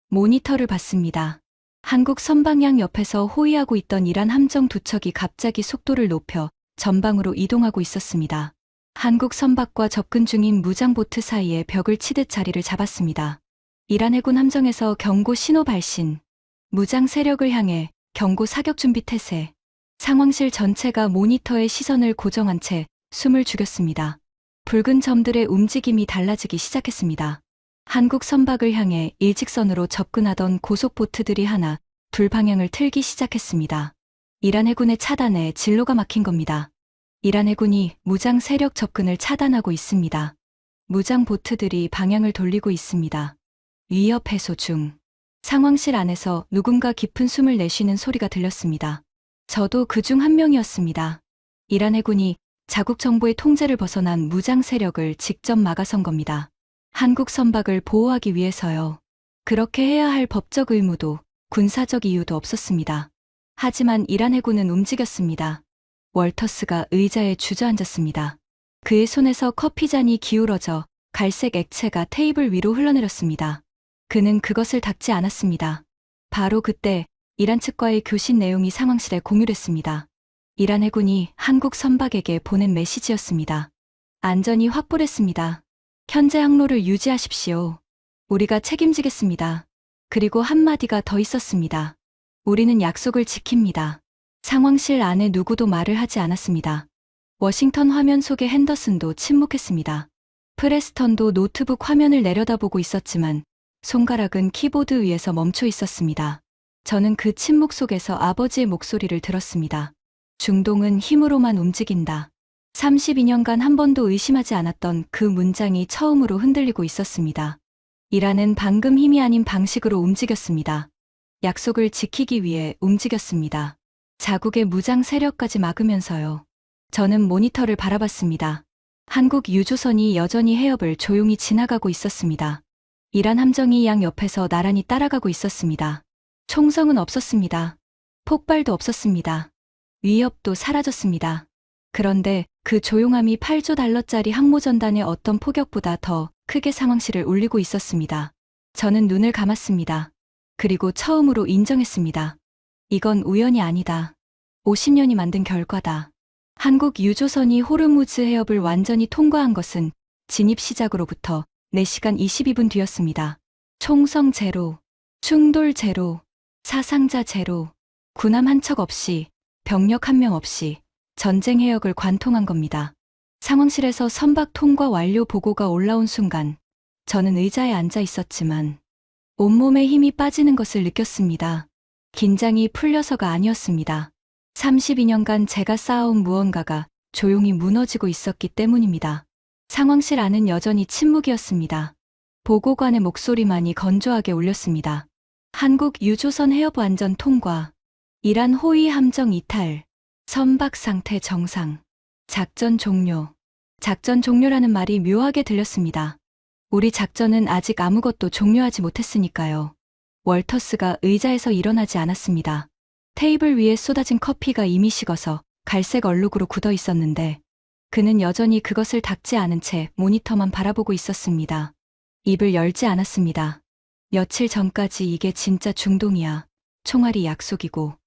모니터를 봤습니다. 한국 선방향 옆에서 호위하고 있던 이란 함정 2척이 갑자기 속도를 높여 전방으로 이동하고 있었습니다. 한국 선박과 접근 중인 무장보트 사이에 벽을 치듯 자리를 잡았습니다. 이란 해군 함정에서 경고 신호 발신. 무장 세력을 향해 경고 사격 준비 태세. 상황실 전체가 모니터에 시선을 고정한 채 숨을 죽였습니다. 붉은 점들의 움직임이 달라지기 시작했습니다. 한국 선박을 향해 일직선으로 접근하던 고속보트들이 하나, 둘 방향을 틀기 시작했습니다. 이란 해군의 차단에 진로가 막힌 겁니다. 이란 해군이 무장 세력 접근을 차단하고 있습니다. 무장 보트들이 방향을 돌리고 있습니다. 위협 해소 중. 상황실 안에서 누군가 깊은 숨을 내쉬는 소리가 들렸습니다. 저도 그중 한 명이었습니다. 이란 해군이 자국 정부의 통제를 벗어난 무장 세력을 직접 막아선 겁니다. 한국 선박을 보호하기 위해서요. 그렇게 해야 할 법적 의무도 군사적 이유도 없었습니다. 하지만 이란 해군은 움직였습니다. 월터스가 의자에 주저앉았습니다. 그의 손에서 커피잔이 기울어져 갈색 액체가 테이블 위로 흘러내렸습니다. 그는 그것을 닦지 않았습니다. 바로 그때 이란 측과의 교신 내용이 상황실에 공유됐습니다. 이란 해군이 한국 선박에게 보낸 메시지였습니다. 안전이 확보됐습니다. 현재 항로를 유지하십시오. 우리가 책임지겠습니다. 그리고 한마디가 더 있었습니다. 우리는 약속을 지킵니다. 상황실 안에 누구도 말을 하지 않았습니다. 워싱턴 화면 속의 핸더슨도 침묵했습니다. 프레스턴도 노트북 화면을 내려다보고 있었지만 손가락은 키보드 위에서 멈춰 있었습니다. 저는 그 침묵 속에서 아버지의 목소리를 들었습니다. 중동은 힘으로만 움직인다. 32년간 한 번도 의심하지 않았던 그 문장이 처음으로 흔들리고 있었습니다. 이란은 방금 힘이 아닌 방식으로 움직였습니다. 약속을 지키기 위해 움직였습니다. 자국의 무장 세력까지 막으면서요. 저는 모니터를 바라봤습니다. 한국 유조선이 여전히 해협을 조용히 지나가고 있었습니다. 이란 함정이 양 옆에서 나란히 따라가고 있었습니다. 총성은 없었습니다. 폭발도 없었습니다. 위협도 사라졌습니다. 그런데 그 조용함이 8조 달러짜리 항모전단의 어떤 포격보다 더 크게 상황실을 울리고 있었습니다. 저는 눈을 감았습니다. 그리고 처음으로 인정했습니다. 이건 우연이 아니다. 50년이 만든 결과다. 한국 유조선이 호르무즈 해협을 완전히 통과한 것은 진입 시작으로부터 4시간 22분 뒤였습니다. 총성 제로, 충돌 제로, 사상자 제로, 군함 한 척 없이, 병력 한 명 없이 전쟁 해역을 관통한 겁니다. 상황실에서 선박 통과 완료 보고가 올라온 순간 저는 의자에 앉아 있었지만 온몸에 힘이 빠지는 것을 느꼈습니다. 긴장이 풀려서가 아니었습니다. 32년간 제가 쌓아온 무언가가 조용히 무너지고 있었기 때문입니다. 상황실 안은 여전히 침묵이었습니다. 보고관의 목소리만이 건조하게 울렸습니다. 한국 유조선 해협 완전 통과. 이란 호위 함정 이탈. 선박 상태 정상. 작전 종료. 작전 종료라는 말이 묘하게 들렸습니다. 우리 작전은 아직 아무것도 종료하지 못했으니까요. 월터스가 의자에서 일어나지 않았습니다. 테이블 위에 쏟아진 커피가 이미 식어서 갈색 얼룩으로 굳어 있었는데 그는 여전히 그것을 닦지 않은 채 모니터만 바라보고 있었습니다. 입을 열지 않았습니다. 며칠 전까지 이게 진짜 중동이야. 총알이 약속이고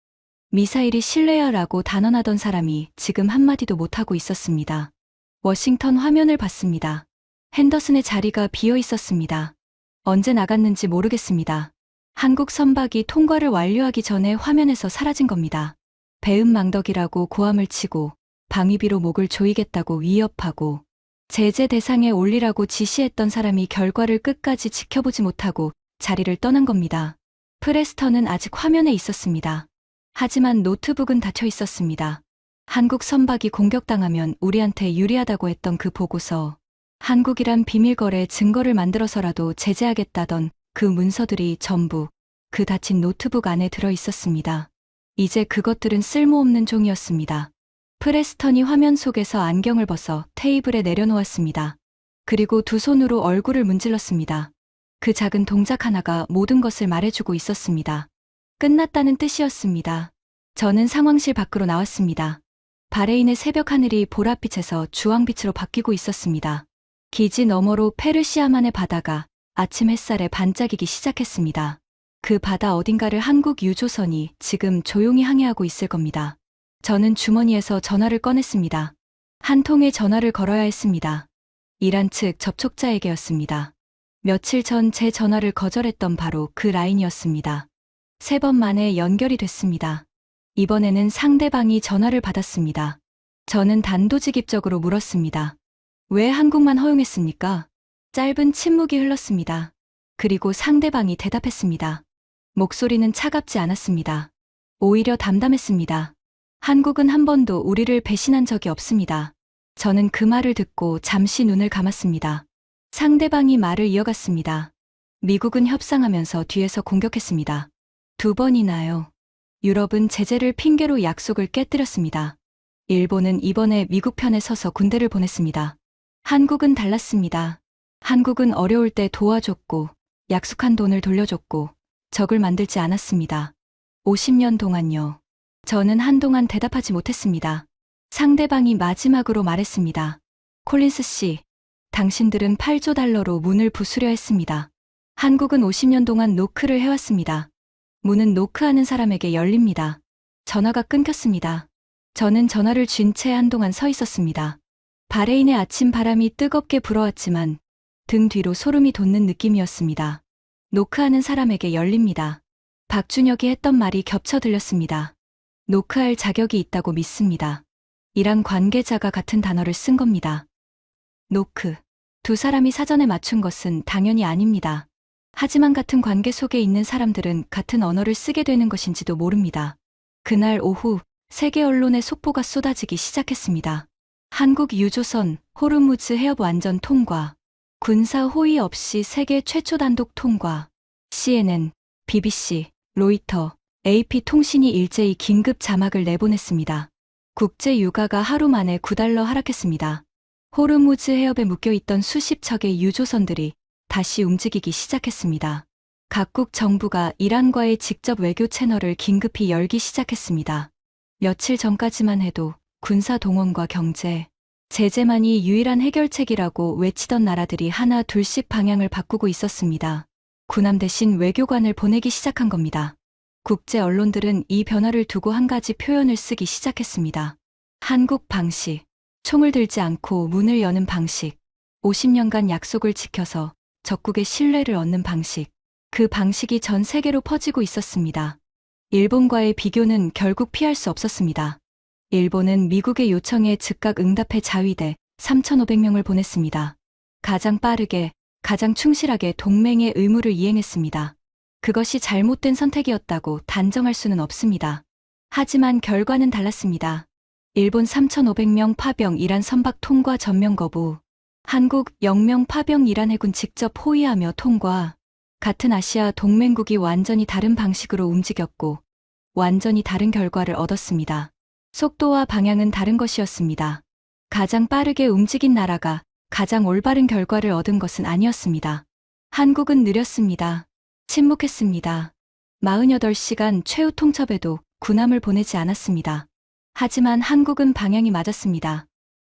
미사일이 신뢰야라고 단언하던 사람이 지금 한마디도 못하고 있었습니다. 워싱턴 화면을 봤습니다. 핸더슨의 자리가 비어 있었습니다. 언제 나갔는지 모르겠습니다. 한국 선박이 통과를 완료하기 전에 화면에서 사라진 겁니다. 배은망덕이라고 고함을 치고 방위비로 목을 조이겠다고 위협하고 제재 대상에 올리라고 지시했던 사람이 결과를 끝까지 지켜보지 못하고 자리를 떠난 겁니다. 프레스턴은 아직 화면에 있었습니다. 하지만 노트북은 닫혀 있었습니다. 한국 선박이 공격당하면 우리한테 유리하다고 했던 그 보고서, 한국이란 비밀거래 증거를 만들어서라도 제재하겠다던 그 문서들이 전부 그 닫힌 노트북 안에 들어 있었습니다. 이제 그것들은 쓸모없는 종이었습니다. 프레스턴이 화면 속에서 안경을 벗어 테이블에 내려놓았습니다. 그리고 두 손으로 얼굴을 문질렀습니다. 그 작은 동작 하나가 모든 것을 말해주고 있었습니다. 끝났다는 뜻이었습니다. 저는 상황실 밖으로 나왔습니다. 바레인의 새벽 하늘이 보랏빛에서 주황빛으로 바뀌고 있었습니다. 기지 너머로 페르시아만의 바다가 아침 햇살에 반짝이기 시작했습니다. 그 바다 어딘가를 한국 유조선이 지금 조용히 항해하고 있을 겁니다. 저는 주머니에서 전화를 꺼냈습니다. 한 통의 전화를 걸어야 했습니다. 이란 측 접촉자에게였습니다. 며칠 전 제 전화를 거절했던 바로 그 라인이었습니다. 3번 만에 연결이 됐습니다. 이번에는 상대방이 전화를 받았습니다. 저는 단도직입적으로 물었습니다. 왜 한국만 허용했습니까? 짧은 침묵이 흘렀습니다. 그리고 상대방이 대답했습니다. 목소리는 차갑지 않았습니다. 오히려 담담했습니다. 한국은 한 번도 우리를 배신한 적이 없습니다. 저는 그 말을 듣고 잠시 눈을 감았습니다. 상대방이 말을 이어갔습니다. 미국은 협상하면서 뒤에서 공격했습니다. 2번이나요. 유럽은 제재를 핑계로 약속을 깨뜨렸습니다. 일본은 이번에 미국 편에 서서 군대를 보냈습니다. 한국은 달랐습니다. 한국은 어려울 때 도와줬고 약속한 돈을 돌려줬고 적을 만들지 않았습니다. 50년 동안요. 저는 한동안 대답하지 못했습니다. 상대방이 마지막으로 말했습니다. 콜린스 씨, 당신들은 8조 달러로 문을 부수려 했습니다. 한국은 50년 동안 노크를 해왔습니다. 문은 노크하는 사람에게 열립니다. 전화가 끊겼습니다. 저는 전화를 쥔 채 한동안 서 있었습니다. 바레인의 아침 바람이 뜨겁게 불어왔지만 등 뒤로 소름이 돋는 느낌이었습니다. 노크하는 사람에게 열립니다. 박준혁이 했던 말이 겹쳐 들렸습니다. 노크할 자격이 있다고 믿습니다. 이란 관계자가 같은 단어를 쓴 겁니다. 노크. 두 사람이 사전에 맞춘 것은 당연히 아닙니다. 하지만 같은 관계 속에 있는 사람들은 같은 언어를 쓰게 되는 것인지도 모릅니다. 그날 오후 세계 언론의 속보가 쏟아지기 시작했습니다. 한국 유조선 호르무즈 해협 완전 통과. 군사 호의 없이 세계 최초 단독 통과. CNN, BBC, 로이터, AP통신이 일제히 긴급 자막을 내보냈습니다. 국제 유가가 하루 만에 9달러 하락했습니다. 호르무즈 해협에 묶여있던 수십 척의 유조선들이 다시 움직이기 시작했습니다. 각국 정부가 이란과의 직접 외교 채널을 긴급히 열기 시작했습니다. 며칠 전까지만 해도 군사 동원과 경제, 제재만이 유일한 해결책이라고 외치던 나라들이 하나 둘씩 방향을 바꾸고 있었습니다. 군함 대신 외교관을 보내기 시작한 겁니다. 국제 언론들은 이 변화를 두고 한 가지 표현을 쓰기 시작했습니다. 한국 방식, 총을 들지 않고 문을 여는 방식, 50년간 약속을 지켜서 적국의 신뢰를 얻는 방식, 그 방식이 전 세계로 퍼지고 있었습니다. 일본과의 비교는 결국 피할 수 없었습니다. 일본은 미국의 요청에 즉각 응답해 자위대 3,500명을 보냈습니다. 가장 빠르게, 가장 충실하게 동맹의 의무를 이행했습니다. 그것이 잘못된 선택이었다고 단정할 수는 없습니다. 하지만 결과는 달랐습니다. 일본 3,500명 파병 이란 선박 통과 전면 거부. 한국 0명 파병 이란 해군 직접 호위하며 통과. 같은 아시아 동맹국이 완전히 다른 방식으로 움직였고 완전히 다른 결과를 얻었습니다. 속도와 방향은 다른 것이었습니다. 가장 빠르게 움직인 나라가 가장 올바른 결과를 얻은 것은 아니었습니다. 한국은 느렸습니다. 침묵했습니다. 48시간 최후 통첩에도 군함을 보내지 않았습니다. 하지만 한국은 방향이 맞았습니다.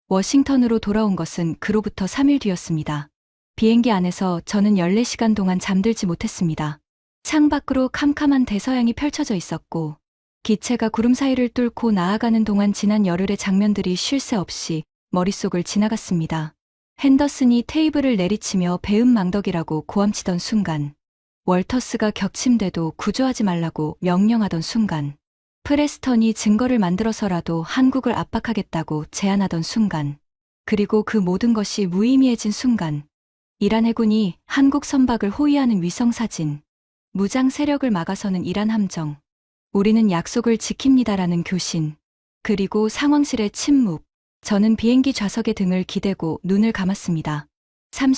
워싱턴으로 돌아온 것은 그로부터 3일 뒤였습니다. 비행기 안에서 저는 14시간 동안 잠들지 못했습니다. 창밖으로 캄캄한 대서양이 펼쳐져 있었고 기체가 구름 사이를 뚫고 나아가는 동안 지난 열흘의 장면들이 쉴 새 없이 머릿속을 지나갔습니다. 핸더슨이 테이블을 내리치며 배은망덕이라고 고함치던 순간, 월터스가 격침돼도 구조하지 말라고 명령하던 순간, 프레스턴이 증거를 만들어서라도 한국을 압박하겠다고 제안하던 순간, 그리고 그 모든 것이 무의미해진 순간, 이란 해군이 한국 선박을 호위하는 위성사진, 무장 세력을 막아서는 이란 함정, 우리는 약속을 지킵니다라는 교신, 그리고 상황실의 침묵. 저는 비행기 좌석에 등을 기대고 눈을 감았습니다.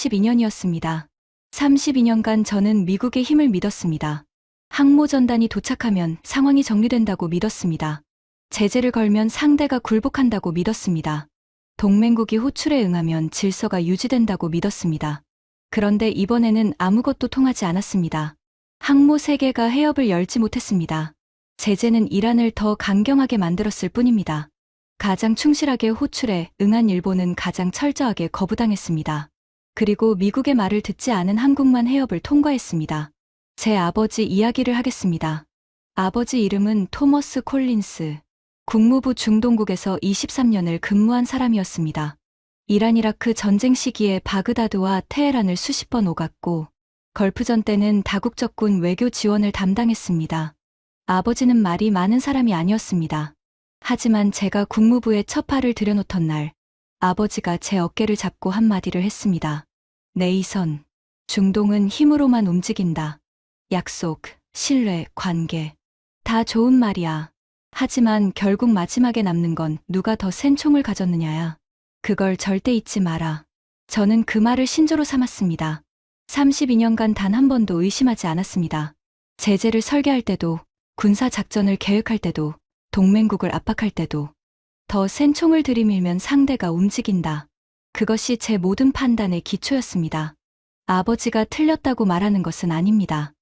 32년이었습니다. 32년간 저는 미국의 힘을 믿었습니다. 항모전단이 도착하면 상황이 정리된다고 믿었습니다. 제재를 걸면 상대가 굴복한다고 믿었습니다. 동맹국이 호출에 응하면 질서가 유지된다고 믿었습니다. 그런데 이번에는 아무것도 통하지 않았습니다. 항모 3개가 해협을 열지 못했습니다. 제재는 이란을 더 강경하게 만들었을 뿐입니다. 가장 충실하게 호출에 응한 일본은 가장 철저하게 거부당했습니다. 그리고 미국의 말을 듣지 않은 한국만 해협을 통과했습니다. 제 아버지 이야기를 하겠습니다. 아버지 이름은 토머스 콜린스. 국무부 중동국에서 23년을 근무한 사람이었습니다. 이란 이라크 전쟁 시기에 바그다드와 테헤란을 수십 번 오갔고 걸프전 때는 다국적군 외교 지원을 담당했습니다. 아버지는 말이 많은 사람이 아니었습니다. 하지만 제가 국무부에 첫 발을 들여놓던 날 아버지가 제 어깨를 잡고 한마디를 했습니다. 네이선, 중동은 힘으로만 움직인다. 약속, 신뢰, 관계. 다 좋은 말이야. 하지만 결국 마지막에 남는 건 누가 더 센 총을 가졌느냐야. 그걸 절대 잊지 마라. 저는 그 말을 신조로 삼았습니다. 32년간 단 한 번도 의심하지 않았습니다. 제재를 설계할 때도, 군사작전을 계획할 때도, 동맹국을 압박할 때도 더 센 총을 들이밀면 상대가 움직인다. 그것이 제 모든 판단의 기초였습니다. 아버지가 틀렸다고 말하는 것은 아닙니다.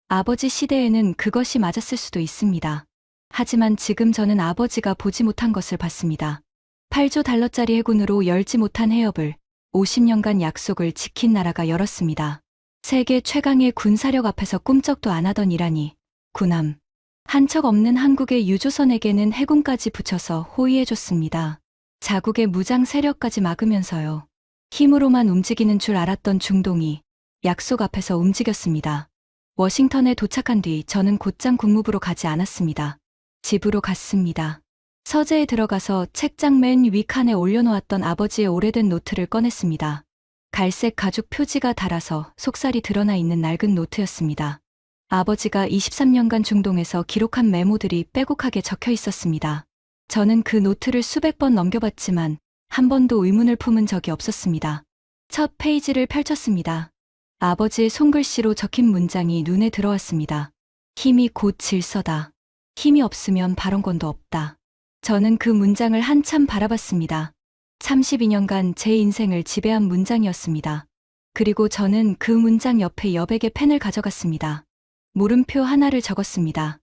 아버지 시대에는 그것이 맞았을 수도 있습니다. 하지만 지금 저는 아버지가 보지 못한 것을 봤습니다. 8조 달러짜리 해군으로 열지 못한 해협을 50년간 약속을 지킨 나라가 열었습니다. 세계 최강의 군사력 앞에서 꿈쩍도 안 하던 이란이 군함, 한 척 없는 한국의 유조선에게는 해군까지 붙여서 호위해줬습니다. 자국의 무장 세력까지 막으면서요. 힘으로만 움직이는 줄 알았던 중동이 약속 앞에서 움직였습니다. 워싱턴에 도착한 뒤 저는 곧장 국무부로 가지 않았습니다. 집으로 갔습니다. 서재에 들어가서 책장 맨 윗칸에 올려놓았던 아버지의 오래된 노트를 꺼냈습니다. 갈색 가죽 표지가 달아서 속살이 드러나 있는 낡은 노트였습니다. 아버지가 23년간 중동에서 기록한 메모들이 빼곡하게 적혀 있었습니다. 저는 그 노트를 수백 번 넘겨봤지만 한 번도 의문을 품은 적이 없었습니다. 첫 페이지를 펼쳤습니다. 아버지의 손글씨로 적힌 문장이 눈에 들어왔습니다. 힘이 곧 질서다. 힘이 없으면 발언권도 없다. 저는 그 문장을 한참 바라봤습니다. 32년간 제 인생을 지배한 문장이었습니다. 그리고 저는 그 문장 옆에 여백의 펜을 가져갔습니다. 물음표 하나를 적었습니다.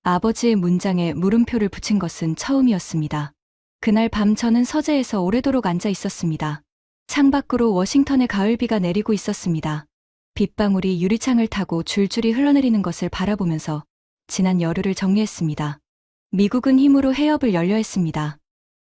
아버지의 문장에 물음표를 붙인 것은 처음이었습니다. 그날 밤 저는 서재에서 오래도록 앉아 있었습니다. 창밖으로 워싱턴의 가을비가 내리고 있었습니다. 빗방울이 유리창을 타고 줄줄이 흘러내리는 것을 바라보면서 지난 열흘을 정리했습니다. 미국은 힘으로 해협을 열려 했습니다.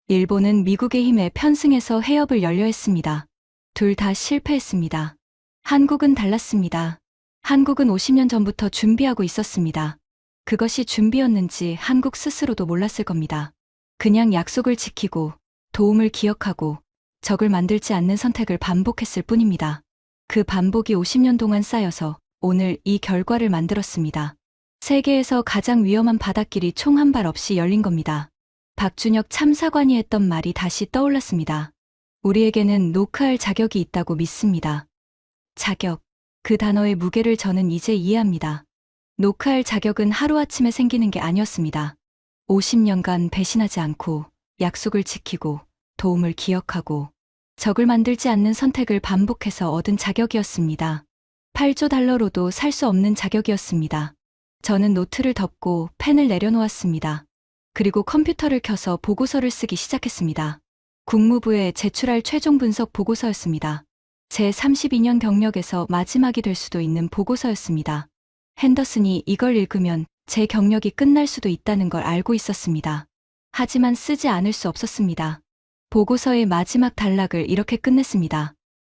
일본은 미국의 힘에 편승해서 해협을 열려 했습니다. 둘 다 실패했습니다. 한국은 달랐습니다. 한국은 50년 전부터 준비하고 있었습니다. 그것이 준비였는지 한국 스스로도 몰랐을 겁니다. 그냥 약속을 지키고 도움을 기억하고 적을 만들지 않는 선택을 반복했을 뿐입니다. 그 반복이 50년 동안 쌓여서 오늘 이 결과를 만들었습니다. 세계에서 가장 위험한 바닷길이 총 한 발 없이 열린 겁니다. 박준혁 참사관이 했던 말이 다시 떠올랐습니다. 우리에게는 노크할 자격이 있다고 믿습니다. 자격. 그 단어의 무게를 저는 이제 이해합니다. 노크할 자격은 하루아침에 생기는 게 아니었습니다. 50년간 배신하지 않고 약속을 지키고 도움을 기억하고 적을 만들지 않는 선택을 반복해서 얻은 자격이었습니다. 8조 달러로도 살 수 없는 자격이었습니다. 저는 노트를 덮고 펜을 내려놓았습니다. 그리고 컴퓨터를 켜서 보고서를 쓰기 시작했습니다. 국무부에 제출할 최종 분석 보고서였습니다. 제 32년 경력에서 마지막이 될 수도 있는 보고서였습니다. 핸더슨이 이걸 읽으면 제 경력이 끝날 수도 있다는 걸 알고 있었습니다. 하지만 쓰지 않을 수 없었습니다. 보고서의 마지막 단락을 이렇게 끝냈습니다.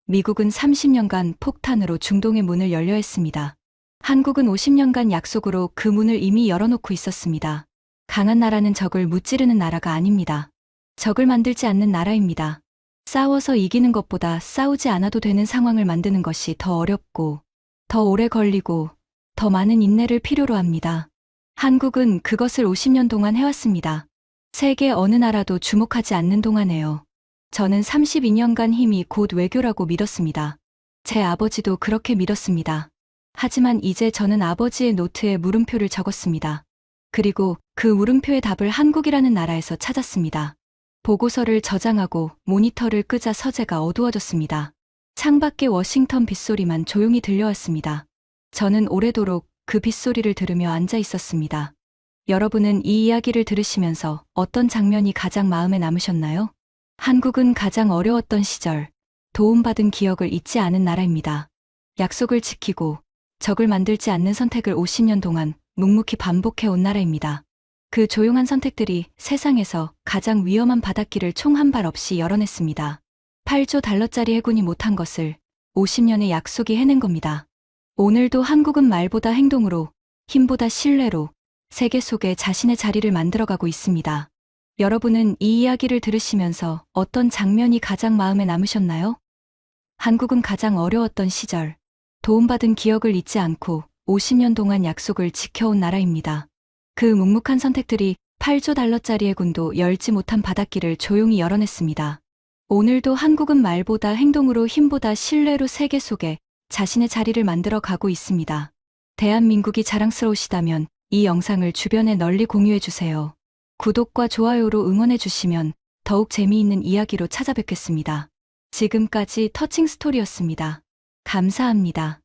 미국은 30년간 폭탄으로 중동의 문을 열려 했습니다. 한국은 50년간 약속으로 그 문을 이미 열어놓고 있었습니다. 강한 나라는 적을 무찌르는 나라가 아닙니다. 적을 만들지 않는 나라입니다. 싸워서 이기는 것보다 싸우지 않아도 되는 상황을 만드는 것이 더 어렵고, 더 오래 걸리고, 더 많은 인내를 필요로 합니다. 한국은 그것을 50년 동안 해왔습니다. 세계 어느 나라도 주목하지 않는 동안에요. 저는 32년간 힘이 곧 외교라고 믿었습니다. 제 아버지도 그렇게 믿었습니다. 하지만 이제 저는 아버지의 노트에 물음표를 적었습니다. 그리고 그 물음표의 답을 한국이라는 나라에서 찾았습니다. 보고서를 저장하고 모니터를 끄자 서재가 어두워졌습니다. 창밖의 워싱턴 빗소리만 조용히 들려왔습니다. 저는 오래도록 그 빗소리를 들으며 앉아 있었습니다. 여러분은 이 이야기를 들으시면서 어떤 장면이 가장 마음에 남으셨나요? 한국은 가장 어려웠던 시절, 도움받은 기억을 잊지 않은 나라입니다. 약속을 지키고 적을 만들지 않는 선택을 50년 동안 묵묵히 반복해온 나라입니다. 그 조용한 선택들이 세상에서 가장 위험한 바닷길을 총 한 발 없이 열어냈습니다. 8조 달러짜리 해군이 못한 것을 50년의 약속이 해낸 겁니다. 오늘도 한국은 말보다 행동으로, 힘보다 신뢰로 세계 속에 자신의 자리를 만들어가고 있습니다. 여러분은 이 이야기를 들으시면서 어떤 장면이 가장 마음에 남으셨나요? 한국은 가장 어려웠던 시절, 도움받은 기억을 잊지 않고 50년 동안 약속을 지켜온 나라입니다. 그 묵묵한 선택들이 8조 달러짜리 해군도 열지 못한 바닷길을 조용히 열어냈습니다. 오늘도 한국은 말보다 행동으로 힘보다 신뢰로 세계 속에 자신의 자리를 만들어 가고 있습니다. 대한민국이 자랑스러우시다면 이 영상을 주변에 널리 공유해주세요. 구독과 좋아요로 응원해주시면 더욱 재미있는 이야기로 찾아뵙겠습니다. 지금까지 터칭 스토리였습니다. 감사합니다.